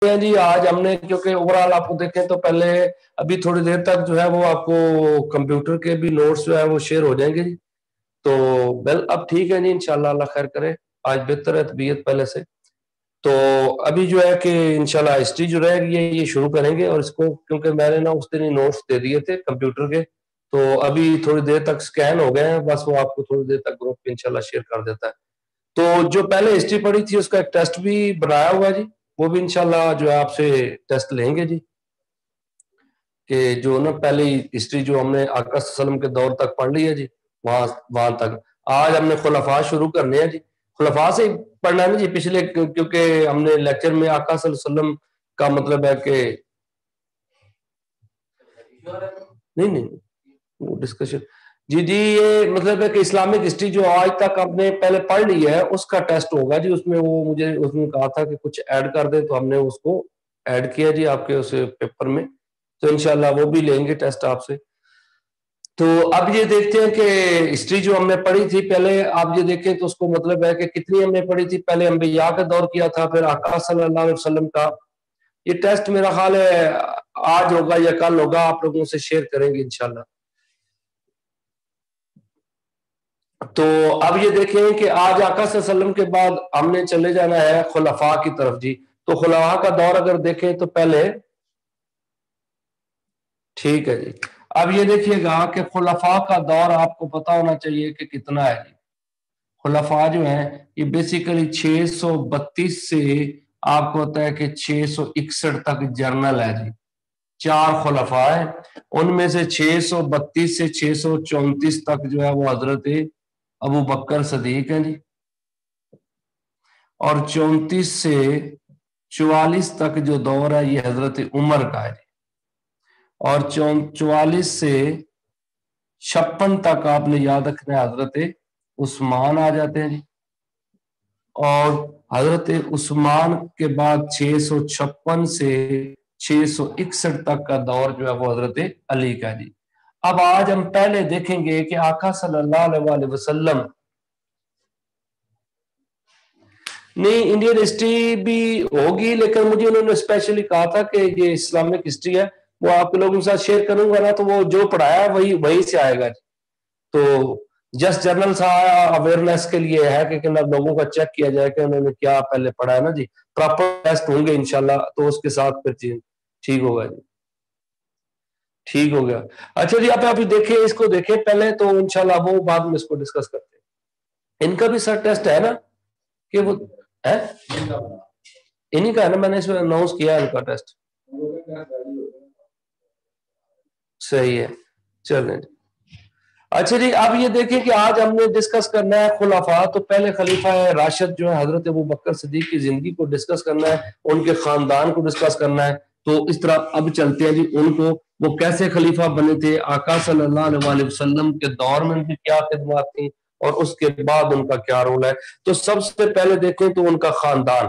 ہیں جی آج ہم نے کیونکہ اوورال آپ کو دیکھیں تو پہلے ابھی تھوڑی دیر تک جو ہے وہ آپ کو کمپیوٹر کے بھی نوٹس جو ہے وہ شیئر ہو جائیں گے جی. تو اب ٹھیک ہے جی انشاءاللہ اللہ خیر کرے. آج بہتر ہے طبیعت پہلے سے. تو ابھی جو ہے کہ انشاءاللہ ہسٹری جو رہے گی یہ شروع کریں گے, اور اس کو کیونکہ میں نے نا اس دن ہی نوٹس دے دیے تھے کمپیوٹر کے, تو ابھی تھوڑی دیر تک سکین ہو گئے ہیں, بس وہ آپ کو تھوڑی دیر تک گروپ پہ انشاءاللہ شیئر کر دیتا ہے. تو جو پہلے ہسٹری پڑھی تھی اس کا ایک ٹیسٹ بھی بنایا ہوا ہے جی, وہ بھی انشاءاللہ جو ہے آپ سے ٹیسٹ لیں گے جی, کہ جو نا پہلی ہسٹری جو ہم نے آقا صلی اللہ علیہ وسلم کے دور تک پڑھ لی ہے جی, وہاں تک آج ہم نے خلفاء شروع کرنے ہیں جی. خلفاء سے پڑھنا ہے جی پچھلے, کیونکہ ہم نے لیکچر میں آقا صلی اللہ علیہ وسلم کا مطلب ہے کہ نہیں وہ ڈسکشن جی یہ مطلب ہے کہ اسلامک ہسٹری جو آج تک آپ نے پہلے پڑھ لی ہے اس کا ٹیسٹ ہوگا جی. اس میں وہ مجھے اس نے کہا تھا کہ کچھ ایڈ کر دیں, تو ہم نے اس کو ایڈ کیا جی آپ کے اس پیپر میں, تو انشاءاللہ وہ بھی لیں گے ٹیسٹ آپ سے. تو اب یہ دیکھتے ہیں کہ ہسٹری جو ہم نے پڑھی تھی پہلے, آپ یہ دیکھیں تو اس کو مطلب ہے کہ کتنی ہم نے پڑھی تھی. پہلے انبیاء کا دور کیا تھا, پھر آقا صلی اللہ علیہ وسلم کا. یہ ٹیسٹ میرا خیال ہے آج ہوگا یا کل ہوگا, آپ لوگوں سے شیئر کریں گے انشاءاللہ. تو اب یہ دیکھیں کہ آج آقا صلی اللہ علیہ وسلم کے بعد ہم نے چلے جانا ہے خلفاء کی طرف جی. تو خلفاء کا دور اگر دیکھیں تو پہلے ٹھیک ہے جی, اب یہ دیکھیے گا کہ خلفاء کا دور آپ کو پتا ہونا چاہیے کہ کتنا ہے جی. خلفاء جو ہیں یہ بیسیکلی 632 سے آپ کو ہوتا ہے کہ 661 تک جرنل ہے جی. 4 خلفاء ہیں, ان میں سے 632 سے 634 تک جو ہے وہ حضرت ابو بکر صدیق ہیں جی, اور 34 سے 44 تک جو دور ہے یہ حضرت عمر کا ہے جی, اور 44 سے 56 تک آپ نے یاد رکھنا ہے حضرت عثمان آ جاتے ہیں جی. اور حضرت عثمان کے بعد 656 سے 661 تک کا دور جو ہے وہ حضرت علی کا جی. اب آج ہم پہلے دیکھیں گے کہ آقا صلی اللہ علیہ وسلم, نہیں انڈین ہسٹری بھی ہوگی لیکن مجھے انہوں نے اسپیشلی کہا تھا کہ یہ اسلامک ہسٹری ہے وہ آپ کے لوگوں کے ساتھ شیئر کروں گا نا, تو وہ جو پڑھایا ہے وہی سے آئے گا. تو جسٹ جنرل سا اویئرنیس کے لیے ہے کہ لوگوں کا چیک کیا جائے کہ انہوں نے کیا پہلے پڑھا ہے نا جی. پراپر ٹیسٹ ہوں گے انشاءاللہ, تو اس کے ساتھ پھر چیز ٹھیک ہوگا جی. ٹھیک ہو گیا. اچھا جی آپ ابھی دیکھیں, اس کو دیکھیں پہلے, تو انشاءاللہ وہ بعد میں اس کو ڈسکس کرتے ہیں. ان کا بھی سر ٹیسٹ ہے نا کہ وہ ہے انہی کا ہے نا, میں نے اس میں اناؤنس کیا ان کا ٹیسٹ. صحیح ہے چلیں. اچھا جی اب یہ دیکھیں کہ آج ہم نے ڈسکس کرنا ہے خلفاء. تو پہلے خلیفہ راشد جو ہے حضرت ابو بکر صدیق کی زندگی کو ڈسکس کرنا ہے, ان کے خاندان کو ڈسکس کرنا ہے. تو اس طرح اب چلتے ہیں جی ان کو, وہ کیسے خلیفہ بنے تھے, آقا صلی اللہ علیہ وسلم کے دور میں ان کی کیا خدمات تھیں, اور اس کے بعد ان کا کیا رول ہے. تو سب سے پہلے دیکھیں تو ان کا خاندان.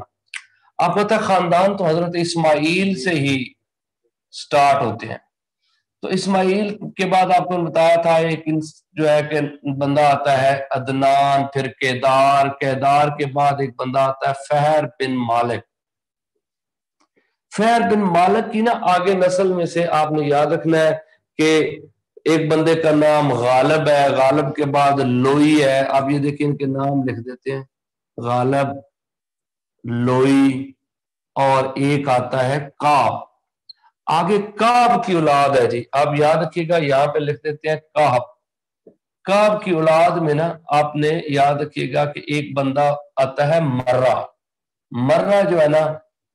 آپ پتہ خاندان تو حضرت اسماعیل سے ہی سٹارٹ ہوتے ہیں. تو اسماعیل کے بعد آپ کو بتایا تھا ایک جو ہے کہ بندہ آتا ہے عدنان, پھر کیدار, کیدار کے بعد ایک بندہ آتا ہے فہر بن مالک. فہر بن مالک کی نا آگے نسل میں سے آپ نے یاد رکھنا ہے کہ ایک بندے کا نام غالب ہے, غالب کے بعد لوئی ہے. آپ یہ دیکھیں ان کے نام لکھ دیتے ہیں, غالب, لوئی, اور ایک آتا ہے کعب. آگے کعب کی اولاد ہے جی, آپ یاد رکھیے گا یہاں پہ لکھ دیتے ہیں کعب. کعب کی اولاد میں نا آپ نے یاد رکھیے گا کہ ایک بندہ آتا ہے مرہ. مرہ جو ہے نا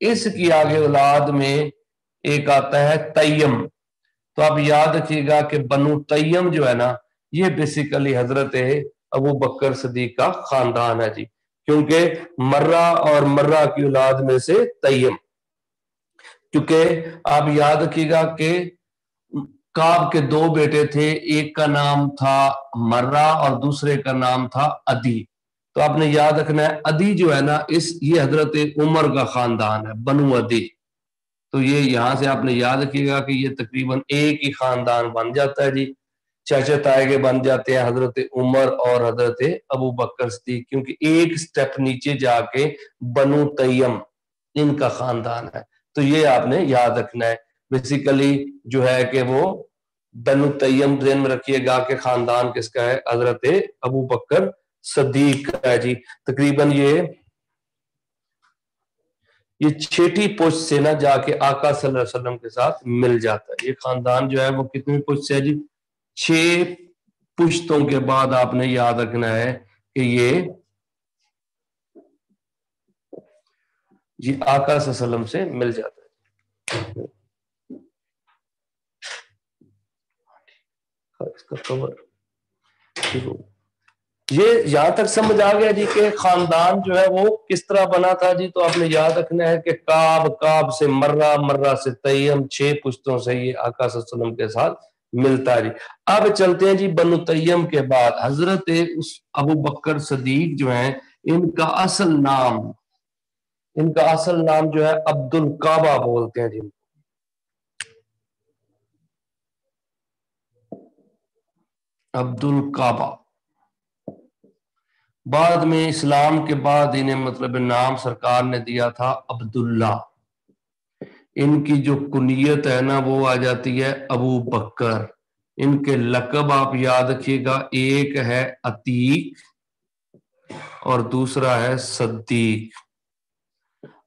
اس کی آگے اولاد میں ایک آتا ہے تیم. تو آپ یاد رکھیے گا کہ بنو تیم جو ہے نا یہ بیسیکلی حضرت ابو بکر صدیق کا خاندان ہے جی, کیونکہ مرہ اور مرہ کی اولاد میں سے تیم. کیونکہ آپ یاد رکھیے گا کہ کعب کے 2 بیٹے تھے, ایک کا نام تھا مرہ اور دوسرے کا نام تھا عدی. تو آپ نے یاد رکھنا ہے عدی جو ہے نا یہ حضرت عمر کا خاندان ہے, بنو عدی. تو یہ یہاں سے آپ نے یاد رکھیے گا کہ یہ تقریباً ایک ہی خاندان بن جاتا ہے جی. چچا تائے کے بن جاتے ہیں حضرت عمر اور حضرت ابو بکر صدیق, کیونکہ ایک سٹیپ نیچے جا کے بنو تیم ان کا خاندان ہے. تو یہ آپ نے یاد رکھنا ہے. بیسیکلی جو ہے کہ وہ بنو تیم ذہن میں رکھیے گا کہ خاندان کس کا ہے؟ حضرت ابو بکر صدیق کا ہے جی. تقریباً یہ چھٹی پشت سے نہ جا کے آقا صلی اللہ علیہ وسلم کے ساتھ مل جاتا ہے. یہ خاندان جو ہے وہ کتنی پشت سے ہے جی؟ 6 پشتوں کے بعد آپ نے یاد رکھنا ہے کہ یہ جی آقا صلی اللہ علیہ وسلم سے مل جاتا ہے. اس کا کور یہ یہاں تک سمجھ آ گیا جی کہ خاندان جو ہے وہ کس طرح بنا تھا جی. تو آپ نے یاد رکھنا ہے کہ کعب سے مرہ، مرہ سے تیم، 6 پشتوں سے یہ آقا صلی اللہ علیہ وسلم کے ساتھ ملتا ہے جی. اب چلتے ہیں جی بنو تیم کے بعد. حضرت ابو بکر صدیق جو ہیں ان کا اصل نام جو ہے عبد الکعبہ بولتے ہیں جی. عبد الکعبہ بعد میں اسلام کے بعد انہیں مطلب نام سرکار نے دیا تھا عبداللہ. ان کی جو کنیت ہے نا وہ آ جاتی ہے ابو بکر. ان کے لقب آپ یاد رکھیے گا، ایک ہے عتیق اور دوسرا ہے صدیق.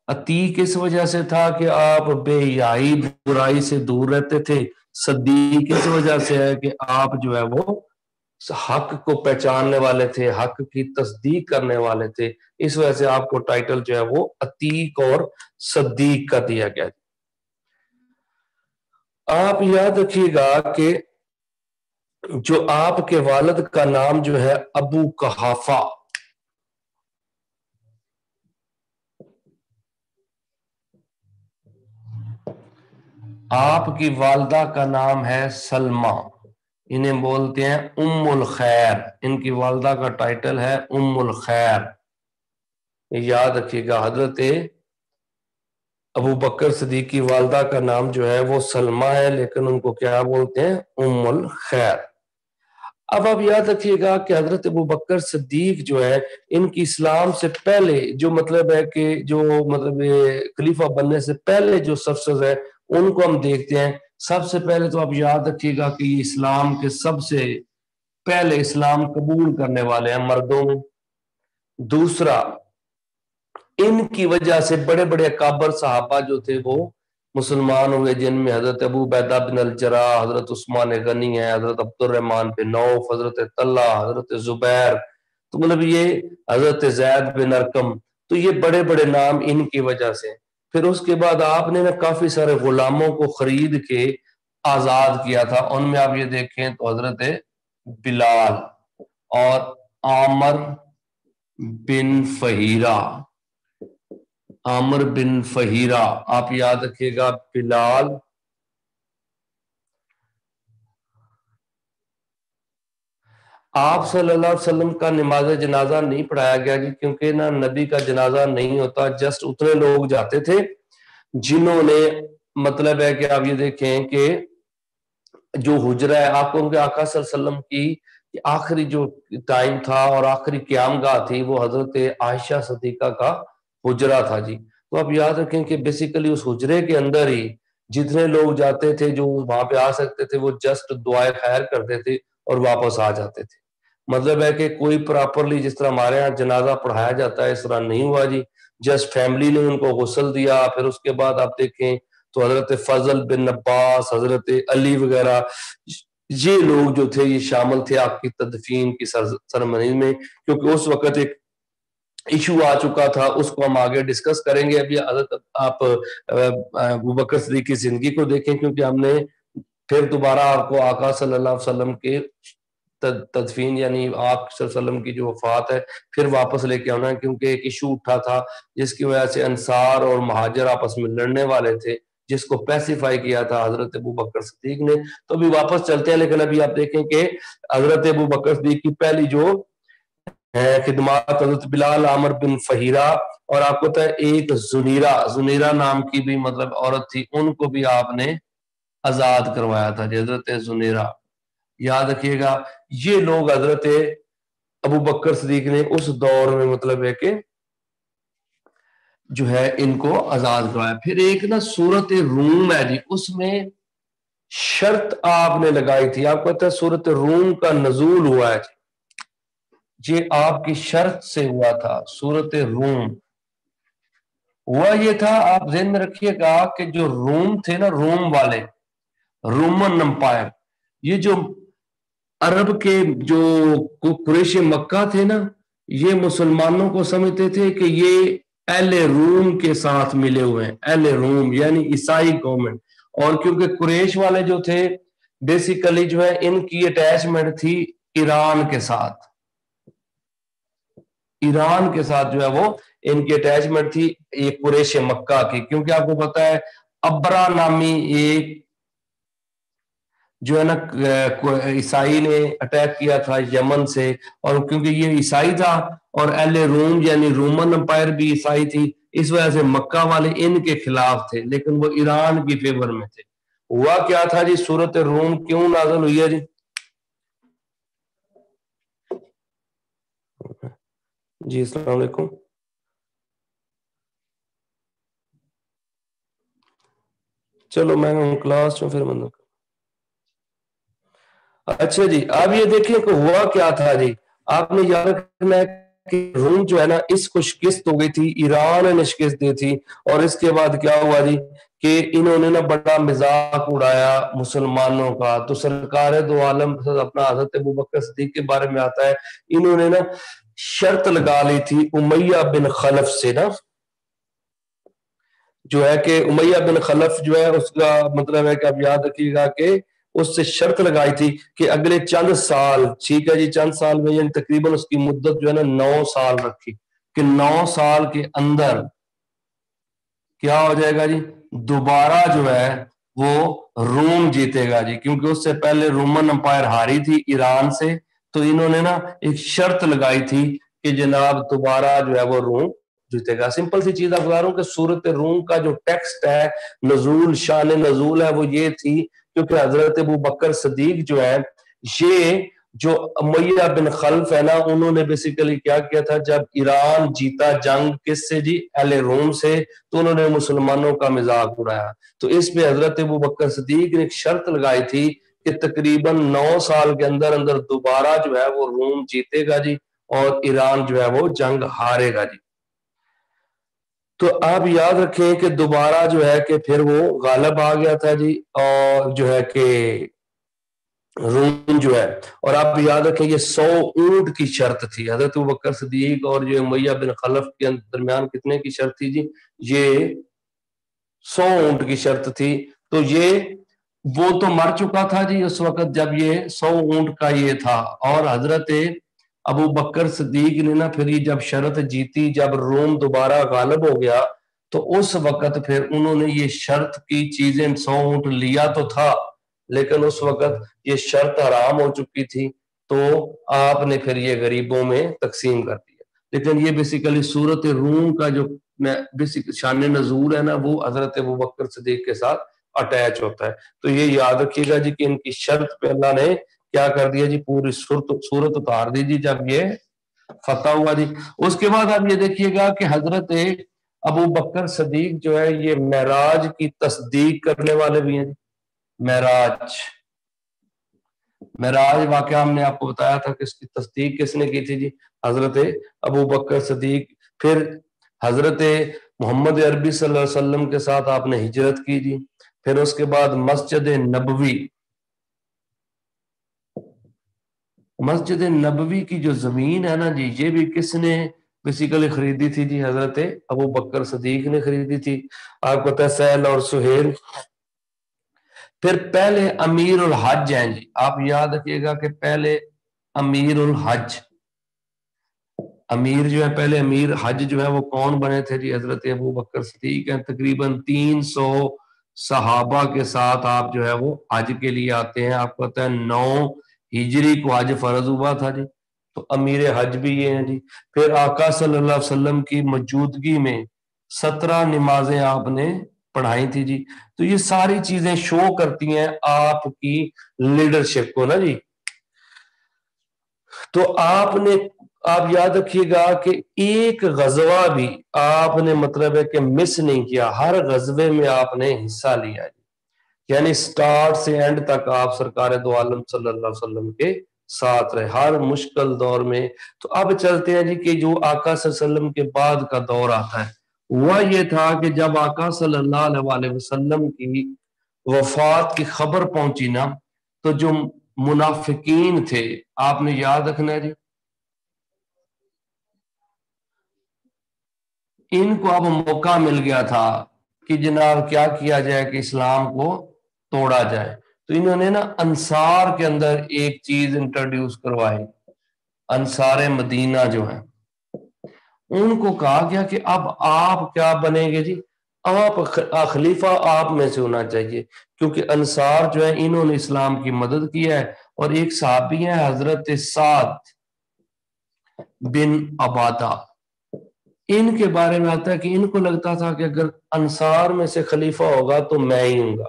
عتیق اس وجہ سے تھا کہ آپ بے حیائی برائی سے دور رہتے تھے. صدیق اس وجہ سے ہے کہ آپ جو ہے وہ حق کو پہچاننے والے تھے، حق کی تصدیق کرنے والے تھے. اس وجہ سے آپ کو ٹائٹل جو ہے وہ عتیق اور صدیق کا دیا گیا. آپ یاد رکھیے گا کہ جو آپ کے والد کا نام جو ہے ابو قحافہ، آپ کی والدہ کا نام ہے سلمہ، انہیں بولتے ہیں ام الخیر. ان کی والدہ کا ٹائٹل ہے ام الخیر. یاد رکھیے گا حضرت ابو بکر صدیق کی والدہ کا نام جو ہے وہ سلمہ ہے، لیکن ان کو کیا بولتے ہیں؟ ام الخیر. اب آپ یاد رکھیے گا کہ حضرت ابو بکر صدیق جو ہے ان کی اسلام سے پہلے جو مطلب ہے کہ جو مطلب خلیفہ بننے سے پہلے جو سکسیس ہے ان کو ہم دیکھتے ہیں. سب سے پہلے تو آپ یاد رکھیے گا کہ یہ اسلام کے سب سے پہلے اسلام قبول کرنے والے ہیں مردوں میں. دوسرا، ان کی وجہ سے بڑے بڑے اکابر صحابہ جو تھے وہ مسلمان ہوئے، جن میں حضرت ابو عبیدہ بن الجراح، حضرت عثمان غنی ہے، حضرت عبد الرحمن بن عوف، حضرت طلحہ، حضرت زبیر، تو مطلب یہ حضرت زید بن ارقم. تو یہ بڑے بڑے نام ان کی وجہ سے. پھر اس کے بعد آپ نے کافی سارے غلاموں کو خرید کے آزاد کیا تھا. ان میں آپ یہ دیکھیں تو حضرت بلال اور عامر بن فہیرہ، عامر بن فہیرہ آپ یاد رکھیے گا. بلال آپ صلی اللہ علیہ وسلم کا نماز جنازہ نہیں پڑھایا گیا جی، کیونکہ نا نبی کا جنازہ نہیں ہوتا. جسٹ اتنے لوگ جاتے تھے جنہوں نے مطلب ہے کہ آپ یہ دیکھیں کہ جو حجرہ ہے آپ کو، آقا صلی اللہ علیہ وسلم کی آخری جو ٹائم تھا اور آخری قیام گاہ تھی وہ حضرت عائشہ صدیقہ کا حجرہ تھا جی. تو آپ یاد رکھیں کہ بیسیکلی اس حجرے کے اندر ہی جتنے لوگ جاتے تھے جو وہاں پہ آ سکتے تھے وہ جسٹ دعائے خیر کرتے تھے اور واپس آ جاتے تھے. مطلب ہے کہ کوئی پراپرلی جس طرح ہمارے ہاں جنازہ پڑھایا جاتا ہے اس طرح نہیں ہوا جی. جسٹ فیملی نے ان کو غسل دیا. پھر اس کے بعد آپ دیکھیں تو حضرت فضل بن عباس، حضرت علی وغیرہ یہ لوگ جو تھے یہ شامل تھے آپ کی تدفین کی سرمنی میں، کیونکہ اس وقت ایک ایشو آ چکا تھا. اس کو ہم آگے ڈسکس کریں گے. ابھی حضرت آپ ابو بکر صدیق کی زندگی کو دیکھیں، کیونکہ ہم نے پھر دوبارہ آپ کو آقا صلی اللہ علیہ وسلم کے تدفین یعنی آپ صلی اللہ علیہ وسلم کی جو وفات ہے پھر واپس لے کے آنا ہے، کیونکہ ایک ایشو اٹھا تھا جس کی وجہ سے انصار اور مہاجر آپس میں لڑنے والے تھے، جس کو پیسیفائی کیا تھا حضرت ابو بکر صدیق نے. تو ابھی واپس چلتے ہیں، لیکن ابھی آپ دیکھیں کہ حضرت ابو بکر صدیق کی پہلی جو خدمات حضرت بلال، عامر بن فہیرہ، اور آپ کو پتہ ہے ایک زنیرہ نام کی بھی مطلب عورت تھی، ان کو بھی آپ نے آزاد کروایا تھا. حضرت زنیرہ یاد رکھیے گا. یہ لوگ حضرت ابو بکر صدیق نے اس دور میں مطلب ہے کہ جو ہے ان کو آزاد کروایا. پھر ایک نا سورت روم ہے جی, اس میں شرط آپ نے لگائی تھی. آپ کو پتا ہے سورت روم کا نزول ہوا ہے جی, یہ آپ کی شرط سے ہوا تھا. سورت روم ہوا یہ تھا, آپ ذہن میں رکھیے گا کہ جو روم تھے نا, روم والے, رومن امپائر, یہ جو عرب کے جو قریش مکہ تھے نا, یہ مسلمانوں کو سمجھتے تھے کہ یہ اہل روم کے ساتھ ملے ہوئے ہیں. اہل روم یعنی عیسائی قوم. اور کیونکہ قریش والے جو تھے بیسیکلی جو ہے ان کی اٹیچمنٹ تھی ایران کے ساتھ. ایران کے ساتھ جو ہے وہ ان کی اٹیچمنٹ تھی یہ قریش مکہ کی. کیونکہ آپ کو پتا ہے ابرا نامی ایک جو ہے نا عیسائی نے اٹیک کیا تھا یمن سے, اور کیونکہ یہ عیسائی تھا اور اہل روم یعنی رومن امپائر بھی عیسائی تھی, اس وجہ سے مکہ والے ان کے خلاف تھے, لیکن وہ ایران کی فیور میں تھے. ہوا کیا تھا جی, سورت روم کیوں نازل ہوئی ہے جی؟ جی السلام علیکم. چلو میں کلاس چوں پھر بند. اچھا جی, آپ یہ دیکھیں کہ ہوا کیا تھا جی. آپ نے یاد رکھنا ہے کہ روم جو ہے نا اس کو شکست ہو گئی تھی, ایران نے شکست دی تھی. اور اس کے بعد کیا ہوا جی کہ انہوں نے نا بڑا مذاق اڑایا مسلمانوں کا. تو سرکار دو عالم اپنا حضرت ابوبکر صدیق کے بارے میں آتا ہے, انہوں نے نا شرط لگا لی تھی امیہ بن خلف سے نا, جو ہے کہ امیہ بن خلف جو ہے اس کا مطلب ہے کہ آپ یاد رکھیے گا کہ اس سے شرط لگائی تھی کہ اگلے چند سال, ٹھیک ہے جی, چند سال میں یعنی تقریباً اس کی مدت جو ہے نا 9 سال رکھی, کہ 9 سال کے اندر کیا ہو جائے گا جی, دوبارہ جو ہے وہ روم جیتے گا جی. کیونکہ اس سے پہلے رومن امپائر ہاری تھی ایران سے, تو انہوں نے نا ایک شرط لگائی تھی کہ جناب دوبارہ جو ہے وہ روم جیتے گا. سمپل سی چیز آپ بتا رہا ہوں کہ سورت روم کا جو ٹیکسٹ ہے, نزول, شان نزول ہے وہ یہ تھی کیونکہ حضرت ابوبکر صدیق جو ہے, یہ جو امیہ بن خلف ہے نا, انہوں نے بیسیکلی کیا کیا تھا, جب ایران جیتا جنگ کس سے جی, اہل روم سے, تو انہوں نے مسلمانوں کا مذاق اڑایا. تو اس پہ حضرت ابوبکر صدیق نے ایک شرط لگائی تھی کہ تقریباً 9 سال کے اندر اندر دوبارہ جو ہے وہ روم جیتے گا جی, اور ایران جو ہے وہ جنگ ہارے گا جی. تو آپ یاد رکھیں کہ دوبارہ جو ہے کہ پھر وہ غالب آ گیا تھا جی, اور جو ہے کہ روم جو ہے, اور آپ یاد رکھیں یہ 100 اونٹ کی شرط تھی. حضرت ابوبکر صدیق اور جو امیہ بن خلف کے درمیان کتنے کی شرط تھی جی, یہ 100 اونٹ کی شرط تھی. تو یہ وہ تو مر چکا تھا جی اس وقت جب یہ 100 اونٹ کا یہ تھا, اور حضرت ابو بکر صدیق نے نا پھر یہ جب شرط جیتی, جب روم دوبارہ غالب ہو گیا, تو اس وقت پھر انہوں نے یہ شرط کی چیزیں 100 اونٹ لیا تو تھا, لیکن اس وقت یہ شرط حرام ہو چکی تھی, تو آپ نے پھر یہ غریبوں میں تقسیم کر دیا. لیکن یہ بیسیکلی سورت روم کا جو شان نزول ہے نا, وہ حضرت ابوبکر صدیق کے ساتھ اٹیچ ہوتا ہے. تو یہ یاد رکھیے گا جی کہ ان کی شرط پہ اللہ نے کیا کر دیا جی, پوری صورت اتار دی جی جب یہ فتح ہوا جی. اس کے بعد آپ یہ دیکھیے گا کہ حضرت ابو بکر صدیق جو ہے یہ معراج کی تصدیق کرنے والے بھی ہیں. معراج واقعہ ہم نے آپ کو بتایا تھا کہ اس کی تصدیق کس نے کی تھی جی, حضرت ابو بکر صدیق. پھر حضرت محمد عربی صلی اللہ علیہ وسلم کے ساتھ آپ نے ہجرت کی جی. پھر اس کے بعد مسجد نبوی کی جو زمین ہے نا جی, یہ بھی کس نے بیسیکلی خریدی تھی جی, حضرت ابو بکر صدیق نے خریدی تھی. آپ کو پتہ ہے سہل اور سہیل. پھر پہلے امیر الحج ہیں جی, آپ یاد رکھیے گا کہ پہلے امیر الحج, امیر جو ہے پہلے امیر حج جو ہے وہ کون بنے تھے جی, حضرت ابو بکر صدیق ہیں. تقریباً 300 صحابہ کے ساتھ آپ جو ہے وہ حج کے لیے آتے ہیں. آپ کو پتہ ہے 9 ہجری کو حج فرض ہوا تھا جی, تو امیر حج بھی یہ ہیں جی. پھر آقا صلی اللہ علیہ وسلم کی موجودگی میں 17 نمازیں آپ نے پڑھائی تھی جی. تو یہ ساری چیزیں شو کرتی ہیں آپ کی لیڈرشپ کو نا جی. تو آپ نے آپ یاد رکھیے گا کہ ایک غزوہ بھی آپ نے مطلب ہے کہ مس نہیں کیا، ہر غزوے میں آپ نے حصہ لیا، یعنی سٹارٹ سے اینڈ تک آپ سرکار دو عالم صلی اللہ علیہ وسلم کے ساتھ رہے ہر مشکل دور میں۔ تو اب چلتے ہیں جی کہ جو آقا صلی اللہ علیہ وسلم کے بعد کا دور آتا ہے، وہ یہ تھا کہ جب آقا صلی اللہ علیہ وسلم کی وفات کی خبر پہنچی نا، تو جو منافقین تھے، آپ نے یاد رکھنا ہے جی، ان کو اب موقع مل گیا تھا کہ جناب کیا کیا جائے کہ اسلام کو توڑا جائے۔ تو انہوں نے نا انصار کے اندر ایک چیز انٹروڈیوس کروائی، انصار مدینہ جو ہیں ان کو کہا گیا کہ اب آپ کیا بنیں گے جی، آپ خلیفہ آپ میں سے ہونا چاہیے، کیونکہ انصار جو ہے انہوں نے اسلام کی مدد کی ہے۔ اور ایک صحابی ہیں حضرت سعد بن عبادہ، ان کے بارے میں آتا ہے کہ ان کو لگتا تھا کہ اگر انصار میں سے خلیفہ ہوگا تو میں ہی ہوں گا۔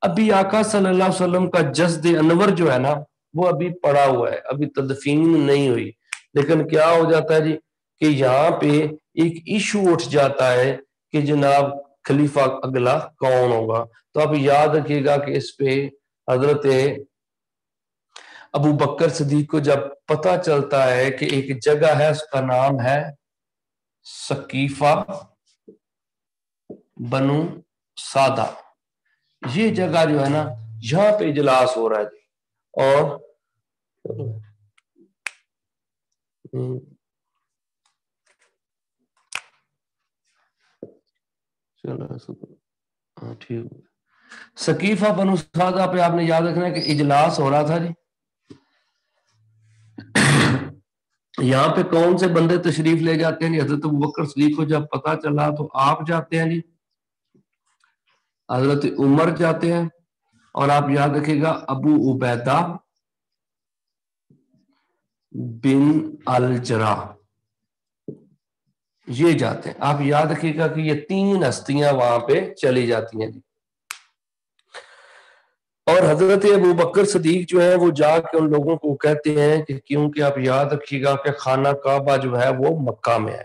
ابھی آقا صلی اللہ علیہ وسلم کا جسد انور جو ہے نا وہ ابھی پڑا ہوا ہے، ابھی تدفین نہیں ہوئی، لیکن کیا ہو جاتا ہے جی کہ یہاں پہ ایک ایشو اٹھ جاتا ہے کہ جناب خلیفہ اگلا کون ہوگا۔ تو آپ یاد رکھیے گا کہ اس پہ حضرت ابو بکر صدیق کو جب پتہ چلتا ہے کہ ایک جگہ ہے اس کا نام ہے سقیفہ بنو سادہ، یہ جگہ جو ہے نا یہاں پہ اجلاس ہو رہا ہے جی، اور ٹھیک سقیفہ بنو سادہ پہ آپ نے یاد رکھنا ہے کہ اجلاس ہو رہا تھا جی۔ یہاں پہ کون سے بندے تشریف لے جاتے ہیں جی؟ حضرت ابوبکر صدیق کو جب پتا چلا تو آپ جاتے ہیں جی، حضرت عمر جاتے ہیں، اور آپ یاد رکھیے گا ابو عبیدہ بن الجراح یہ جاتے ہیں۔ آپ یاد رکھیے گا کہ یہ تین ہستیاں وہاں پہ چلی جاتی ہیں جی، اور حضرت ابوبکر صدیق جو ہے وہ جا کے ان لوگوں کو کہتے ہیں کہ کیونکہ آپ یاد رکھیے گا کہ خانہ کعبہ جو ہے وہ مکہ میں ہے،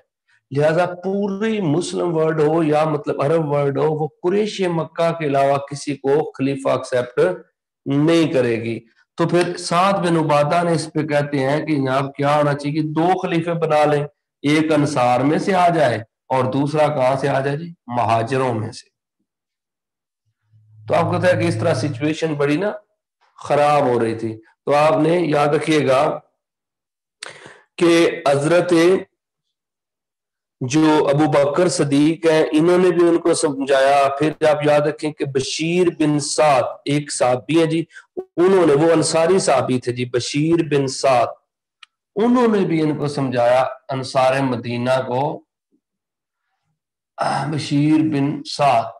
لہذا پوری مسلم ورلڈ ہو یا مطلب عرب ورلڈ ہو، وہ قریش مکہ کے علاوہ کسی کو خلیفہ ایکسیپٹ نہیں کرے گی۔ تو پھر سعد بن عبادہ نے اس پہ کہتے ہیں کہ جناب کیا ہونا چاہیے، دو خلیفے بنا لیں، ایک انصار میں سے آ جائے اور دوسرا کہاں سے آ جائے جی، مہاجروں میں سے۔ تو آپ کو پتا ہے کہ اس طرح سچویشن بڑی نا خراب ہو رہی تھی۔ تو آپ نے یاد رکھیے گا کہ حضرت جو ابو بکر صدیق ہیں انہوں نے بھی ان کو سمجھایا۔ پھر آپ یاد رکھیں کہ بشیر بن سعد ایک صحابی ہے جی، انہوں نے، وہ انصاری صحابی تھے جی، بشیر بن سعد، انہوں نے بھی ان کو سمجھایا، انصار مدینہ کو، بشیر بن سعد،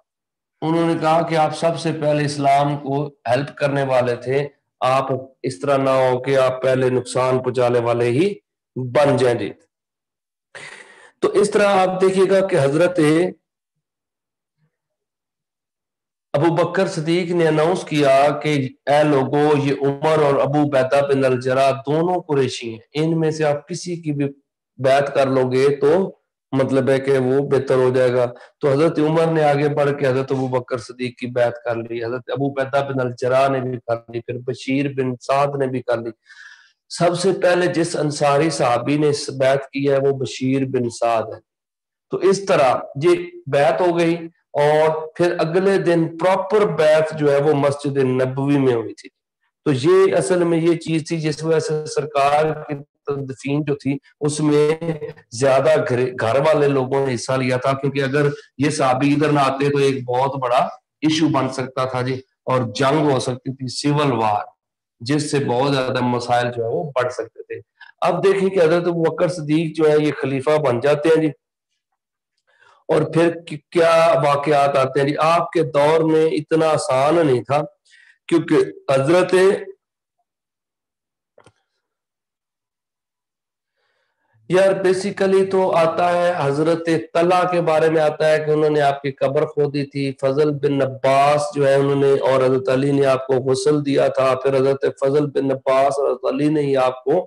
انہوں نے کہا کہ آپ سب سے پہلے اسلام کو ہیلپ کرنے والے تھے، آپ اس طرح نہ ہو کہ آپ پہلے نقصان پہنچانے والے ہی بن جائیں جی۔ تو اس طرح آپ دیکھیے گا کہ حضرت ابو بکر صدیق نے اناؤنس کیا کہ اے لوگو، یہ عمر اور ابو عبیدہ بن الجراح دونوں قریشی ہیں، ان میں سے آپ کسی کی بھی بیعت کر لو گے تو مطلب ہے کہ وہ بہتر ہو جائے گا۔ تو حضرت عمر نے آگے بڑھ کے حضرت ابو بکر صدیق کی بیعت کر لی، حضرت ابو عبیدہ بن الجراح نے بھی کر لی، پھر بشیر بن سعد نے بھی کر لی۔ سب سے پہلے جس انصاری صحابی نے اس بیعت کی ہے وہ بشیر بن سعد ہے۔ تو اس طرح یہ بیعت ہو گئی، اور پھر اگلے دن پراپر بیعت جو ہے وہ مسجد نبوی میں ہوئی تھی۔ تو یہ اصل میں یہ چیز تھی جس وجہ سے سرکار کی تدفین جو تھی اس میں زیادہ گھر والے لوگوں نے حصہ لیا تھا، کیونکہ اگر یہ صحابی ادھر نہ آتے تو ایک بہت بڑا ایشو بن سکتا تھا جی، اور جنگ ہو سکتی تھی، سول وار، جس سے بہت زیادہ مسائل جو ہے وہ بڑھ سکتے تھے۔ اب دیکھیں کہ حضرت ابوبکر صدیق جو ہے یہ خلیفہ بن جاتے ہیں جی، اور پھر کیا واقعات آتے ہیں جی۔ آپ کے دور میں اتنا آسان نہیں تھا، کیونکہ حضرت یار بیسیکلی تو آتا ہے حضرت طلحہ کے بارے میں آتا ہے کہ انہوں نے آپ کی قبر کھودی تھی، فضل بن عباس جو ہے انہوں نے، اور حضرت علی نے آپ کو غسل دیا تھا، پھر حضرت فضل بن عباس اور حضرت علی نے ہی آپ کو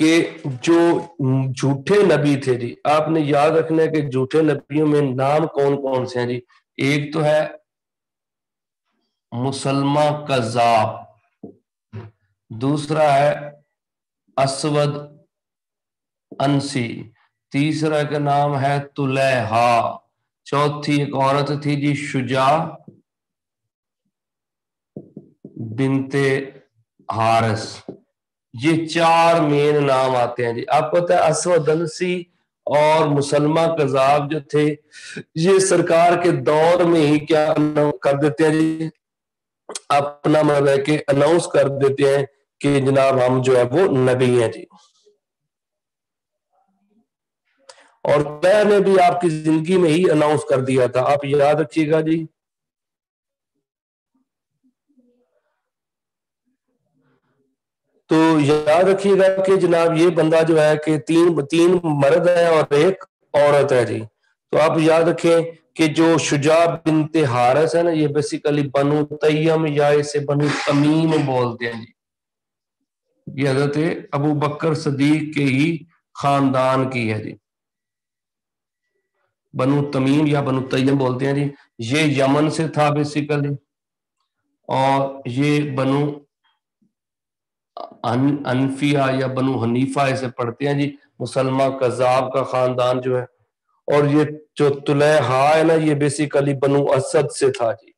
کہ جو جھوٹے نبی تھے جی، آپ نے یاد رکھنا ہے کہ جھوٹے نبیوں میں نام کون کون سے ہیں جی؟ ایک تو ہے مسلمہ کذاب، دوسرا ہے اسود انسی، تیسرا کا نام ہے طلیحہ، چوتھی ایک عورت تھی جی شجاع بنت حارث۔ یہ چار مین نام آتے ہیں جی۔ آپ کو پتا ہے اسود انسی اور مسلمہ کذاب جو تھے یہ سرکار کے دور میں ہی کیا کر دیتے ہیں جی، اپنا مطلب ہے کہ اناؤنس کر دیتے ہیں کہ جناب ہم جو ہے وہ نبی ہیں جی۔ اور میں نے بھی آپ کی زندگی میں ہی اناؤنس کر دیا تھا، آپ یاد رکھیے گا جی۔ تو یاد رکھیے گا کہ جناب یہ بندہ جو ہے کہ تین مرد ہے اور ایک عورت ہے جی۔ تو آپ یاد رکھیں کہ جو شجاع بنت حارث ہے نا، یہ بیسیکلی بنو تیم یا اسے بنو تمیم بولتے ہیں جی۔ یہ حضرت ابو بکر صدیق کے ہی خاندان کی ہے جی، بنو تمیم یا بنو تیم بولتے ہیں جی۔ یہ یمن سے تھا بیسیکلی، اور یہ بنو انفیہ یا بنو حنیفہ اسے پڑھتے ہیں جی، مسلمہ کذاب کا خاندان جو ہے۔ اور یہ جو طلیحہ ہے نا، یہ بیسیکلی بنو اسد سے تھا جی۔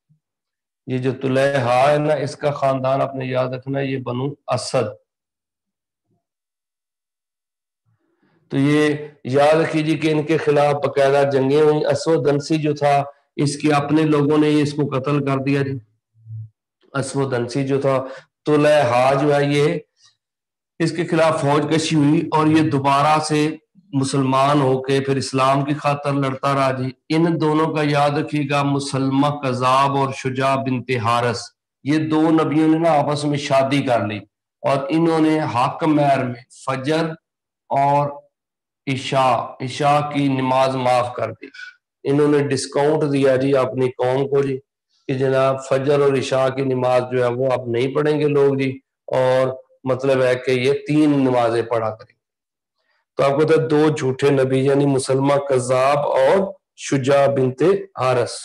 یہ جو طلیحہ ہے نا، اس کا خاندان آپ نے یاد رکھنا ہے، یہ بنو اسد۔ تو یہ یاد رکھیے جی کہ ان کے خلاف باقاعدہ جنگیں ہوئی۔ اسود انسی جو تھا اس کے اپنے لوگوں نے اس کو قتل کر دیا جی، اسود انسی جو تھا۔ طلیحہ جو ہے یہ اس کے خلاف فوج کشی ہوئی اور یہ دوبارہ سے مسلمان ہو کے پھر اسلام کی خاطر لڑتا رہا جی۔ ان دونوں کا یاد رکھیے گا، مسلمہ کذاب اور شجاع بنت حارث، یہ دو نبیوں نے نا آپس میں شادی کر لی، اور انہوں نے حق مہر میں فجر اور عشاء کی نماز معاف کر دی۔ انہوں نے ڈسکاؤنٹ دیا جی اپنی قوم کو جی کہ جناب فجر اور عشاء کی نماز جو ہے وہ اب نہیں پڑھیں گے لوگ جی، اور مطلب ہے کہ یہ 3 نمازیں پڑھا کریں۔ تو آپ کو پتا ہے دو جھوٹے نبی یعنی مسلمہ کذاب اور شجاع بنت حارث۔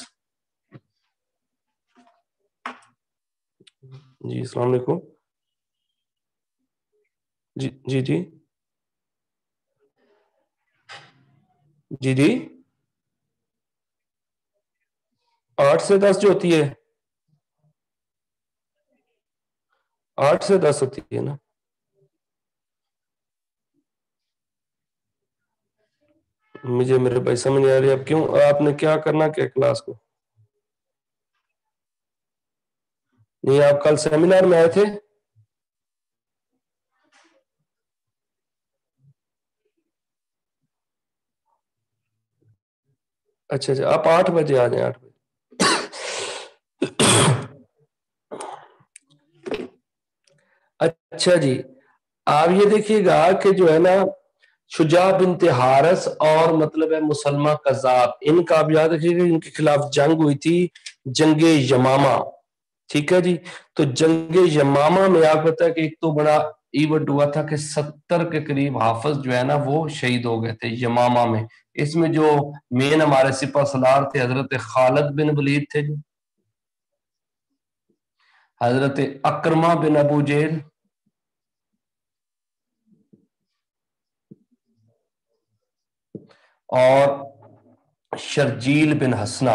جی السلام علیکم۔ جی جی جی جی جی 8 سے 10 جو ہوتی ہے، 8 سے 10 ہوتی ہے نا۔ مجھے میرے بھائی سمجھ نہیں آ رہی اب کیوں آپ نے کیا کرنا کیا کلاس کو؟ نہیں آپ کل سیمینار میں آئے تھے؟ اچھا اچھا آپ 8 بجے آ جائیں، 8 بجے۔ اچھا جی، آپ یہ دیکھیے گا کہ جو ہے نا شجاع بنت حارث اور مطلب ہے مسلمہ کذاب، ان کا آپ یاد رکھیے گا ان کے خلاف جنگ ہوئی تھی، جنگ یمامہ، ٹھیک ہے جی۔ تو جنگ یمامہ میں آپ پتا ہے کہ ایک تو بڑا ایونٹ ہوا تھا کہ 70 کے قریب حافظ جو ہے نا وہ شہید ہو گئے تھے یمامہ میں۔ اس میں جو مین ہمارے سپہ سالار تھے حضرت خالد بن ولید تھے جی، حضرت اکرمہ بن ابو جہل، اور شرجیل بن حسنہ۔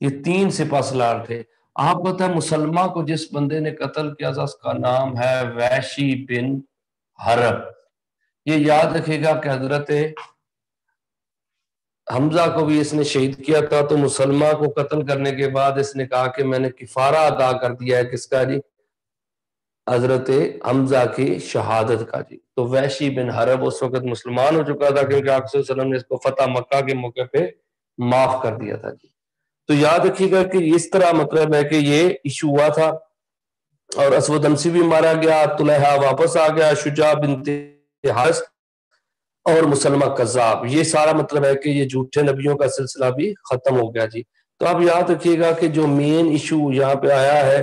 یہ 3 سپہ سالار تھے۔ آپ پتہ ہے مسلمہ کو جس بندے نے قتل کیا تھا اس کا نام ہے وحشی بن حرب۔ یہ یاد رکھے گا کہ حضرت حمزہ کو بھی اس نے شہید کیا تھا، تو مسلمہ کو قتل کرنے کے بعد اس نے کہا کہ میں نے کفارہ ادا کر دیا ہے، کس کا جی؟ حضرت حمزہ کی شہادت کا جی۔ تو وحشی بن حرب اس وقت مسلمان ہو چکا تھا کیونکہ آپ صلی اللہ علیہ وسلم نے اس کو فتح مکہ کے موقع پہ معاف کر دیا تھا جی۔ تو یاد رکھیے گا کہ اس طرح مطلب ہے کہ یہ ایشو ہوا تھا، اور اسود انسی بھی مارا گیا، طلیحہ واپس آ گیا، شجاع بنت حارث اور مسلمہ کذاب، یہ سارا مطلب ہے کہ یہ جھوٹے نبیوں کا سلسلہ بھی ختم ہو گیا جی۔ تو آپ یاد رکھیے گا کہ جو مین ایشو یہاں پہ آیا ہے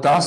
10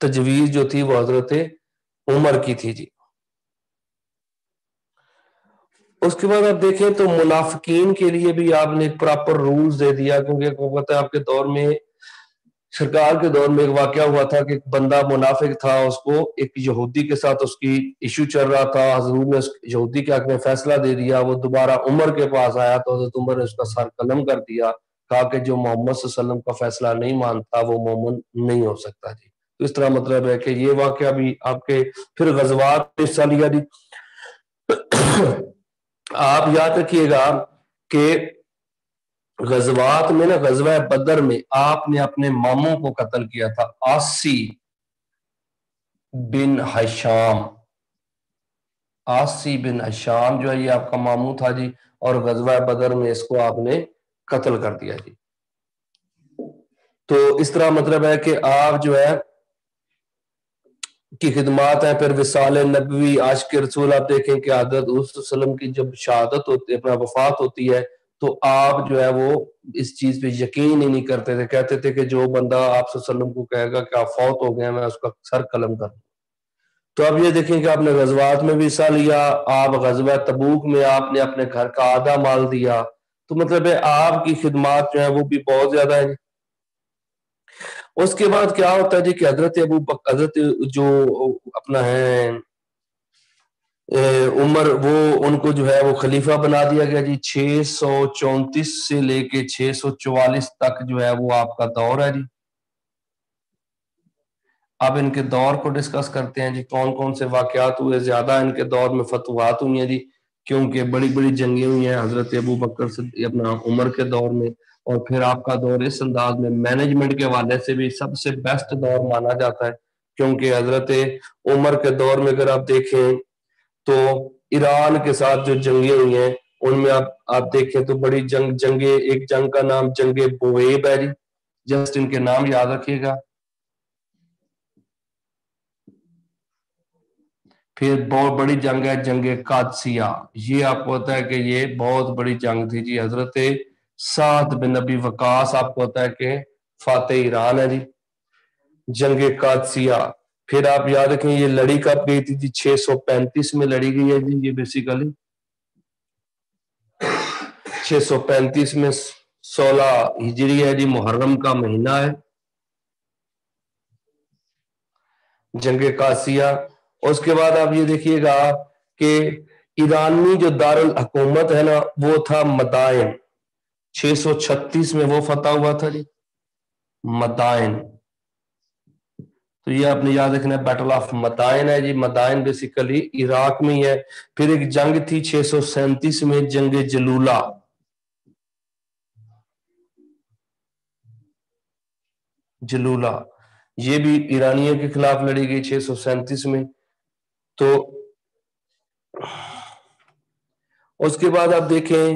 تجویز جو تھی وہ حضرت عمر کی تھی جی۔ اس کے بعد آپ دیکھیں تو منافقین کے لیے بھی آپ نے ایک پراپر رولز دے دیا، کیونکہ پتہ ہے آپ کے دور میں، سرکار کے دور میں ایک واقعہ ہوا تھا کہ ایک بندہ منافق تھا، اس کو ایک یہودی کے ساتھ اس کی ایشو چل رہا تھا، حضور نے اس یہودی کے حق میں فیصلہ دے دیا، وہ دوبارہ عمر کے پاس آیا تو حضرت عمر نے اس کا سر قلم کر دیا، کہا کہ جو محمد صلی اللہ علیہ وسلم کا فیصلہ نہیں مانتا وہ مومن نہیں ہو سکتا جی۔ تو اس طرح مطلب ہے کہ یہ واقعہ بھی آپ کے پھر غزوات میں حصہ لیا جی۔ آپ یاد رکھیے گا کہ غزوات میں نا، غزوہ بدر میں آپ نے اپنے ماموں کو قتل کیا تھا، آسی بن حشام۔ آسی بن حشام جو ہے یہ آپ کا ماموں تھا جی، اور غزوہ بدر میں اس کو آپ نے قتل کر دیا جی۔ تو اس طرح مطلب ہے کہ آپ جو ہے کی خدمات ہیں۔ پھر وصال نبوی، عاشق رسول، آپ دیکھیں کہ حضرت صلی اللہ علیہ وسلم کی جب شہادت ہوتی ہے، اپنا وفات ہوتی ہے، تو آپ جو ہے وہ اس چیز پہ یقین ہی نہیں کرتے تھے، کہتے تھے کہ جو بندہ آپ صلی اللہ علیہ وسلم کو کہے گا کہ آپ فوت ہو گئے، میں اس کا سر قلم کر دوں۔ تو اب یہ دیکھیں کہ آپ نے غزوات میں بھی حصہ لیا، آپ غزوہ تبوک میں آپ نے اپنے گھر کا آدھا مال دیا، تو مطلب ہے آپ کی خدمات جو ہیں وہ بھی بہت زیادہ ہیں۔ اس کے بعد کیا ہوتا ہے جی کہ حضرت حضرت جو اپنا ہے عمر، وہ ان کو جو ہے وہ خلیفہ بنا دیا گیا جی۔ 634 سے لے کے 644 تک جو ہے وہ آپ کا دور ہے جی۔ اب ان کے دور کو ڈسکس کرتے ہیں جی، کون کون سے واقعات ہوئے۔ زیادہ ان کے دور میں فتوحات ہوئی ہیں جی، کیونکہ بڑی بڑی جنگیں ہوئی ہیں حضرت ابوبکر سے اپنا عمر کے دور میں، اور پھر آپ کا دور اس انداز میں مینجمنٹ کے حوالے سے بھی سب سے بیسٹ دور مانا جاتا ہے، کیونکہ حضرت عمر کے دور میں اگر آپ دیکھیں تو ایران کے ساتھ جو جنگیں ہوئی ہیں ان میں آپ دیکھیں تو بڑی جنگیں، ایک جنگ کا نام جنگ بویب ہے جی، جسٹ ان کے نام یاد رکھیے گا۔ پھر بہت بڑی جنگ ہے جنگ قادسیہ، یہ آپ کو پتا ہے کہ یہ بہت بڑی جنگ تھی جی۔ حضرت سعد بن ابی وقاص آپ کو پتا ہے کہ فاتح ایران ہے جی، جنگ قادسیہ۔ پھر آپ یاد رکھیں یہ لڑی کب گئی تھی جی؟ 635 میں لڑی گئی ہے جی، یہ بیسیکلی 635 میں 16 ہجری ہے جی، محرم کا مہینہ ہے، جنگ قادسیہ۔ اس کے بعد آپ یہ دیکھیے گا کہ ایرانی جو دارالحکومت ہے نا وہ تھا مدائن، 636 میں وہ فتح ہوا تھا جی، مدائن۔ تو یہ آپ نے یاد رکھنا ہے، بیٹل آف مدائن ہے جی، مدائن بیسیکلی عراق میں ہی ہے۔ پھر ایک جنگ تھی 637 میں، جنگ جلولہ، جلولہ یہ بھی ایرانیوں کے خلاف لڑی گئی 637 میں۔ تو اس کے بعد آپ دیکھیں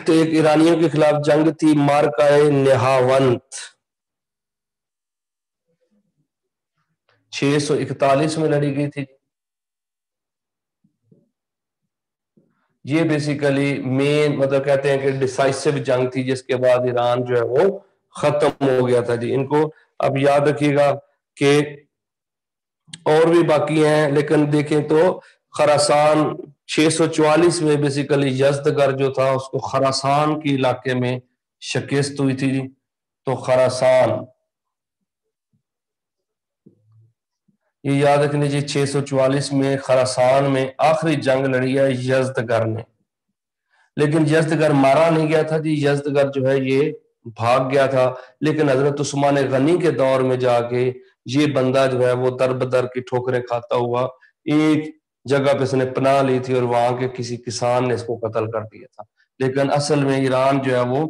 تو ایک ایرانیوں کے خلاف جنگ تھی مارکہ نہاونت، 641 میں لڑی گئی تھی۔ یہ بیسیکلی مین مطلب کہتے ہیں کہ ڈیسائسو جنگ تھی، جس کے بعد ایران جو ہے وہ ختم ہو گیا تھا جی۔ ان کو اب یاد رکھیے گا کہ اور بھی باقی ہیں، لیکن دیکھیں تو خراسان 644 میں بیسیکلی یزدگرد جو تھا اس کو خراسان کی علاقے میں شکست ہوئی تھی جی۔ تو خراسان یہ یاد رکھنے جی، 644 میں خراسان میں آخری جنگ لڑی ہے یزدگرد نے، لیکن یزدگرد مارا نہیں گیا تھا جی، یزدگرد جو ہے یہ بھاگ گیا تھا۔ لیکن حضرت عثمان غنی کے دور میں جا کے یہ بندہ جو ہے وہ در بدر کی ٹھوکریں کھاتا ہوا ایک جگہ پہ اس نے پناہ لی تھی، اور وہاں کے کسی کسان نے اس کو قتل کر دیا تھا۔ لیکن اصل میں ایران جو ہے وہ